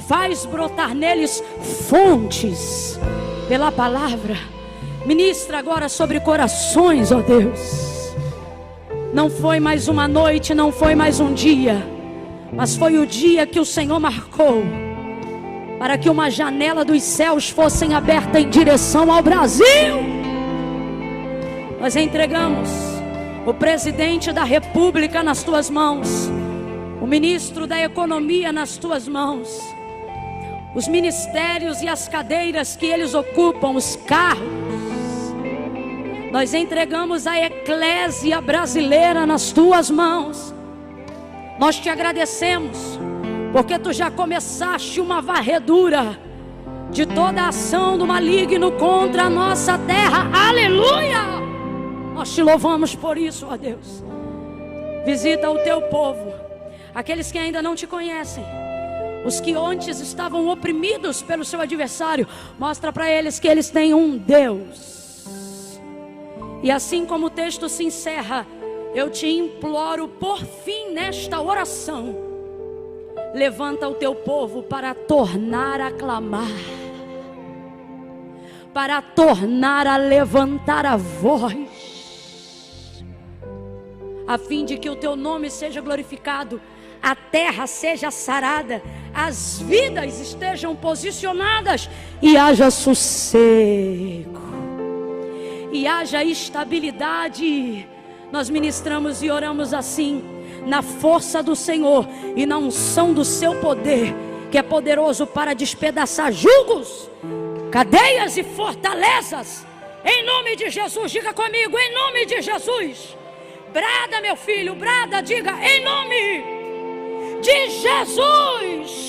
Faz brotar neles fontes pela palavra. Ministra agora sobre corações, ó Deus. Não foi mais uma noite, não foi mais um dia, mas foi o dia que o Senhor marcou para que uma janela dos céus fosse aberta em direção ao Brasil. Nós entregamos o presidente da República nas tuas mãos, o ministro da Economia nas tuas mãos, os ministérios e as cadeiras que eles ocupam, os carros. Nós entregamos a eclésia brasileira nas tuas mãos. Nós te agradecemos, porque tu já começaste uma varredura de toda a ação do maligno contra a nossa terra. Aleluia! Nós te louvamos por isso, ó Deus. Visita o teu povo, aqueles que ainda não te conhecem, os que antes estavam oprimidos pelo seu adversário. Mostra para eles que eles têm um Deus. E assim como o texto se encerra, eu te imploro por fim nesta oração: levanta o teu povo para tornar a clamar, para tornar a levantar a voz, a fim de que o teu nome seja glorificado, a terra seja sarada, as vidas estejam posicionadas e haja sossego e haja estabilidade. Nós ministramos e oramos assim, na força do Senhor e na unção do seu poder, que é poderoso para despedaçar julgos, cadeias e fortalezas, em nome de Jesus. Diga comigo, em nome de Jesus. Brada, meu filho, brada, diga, em nome de Jesus.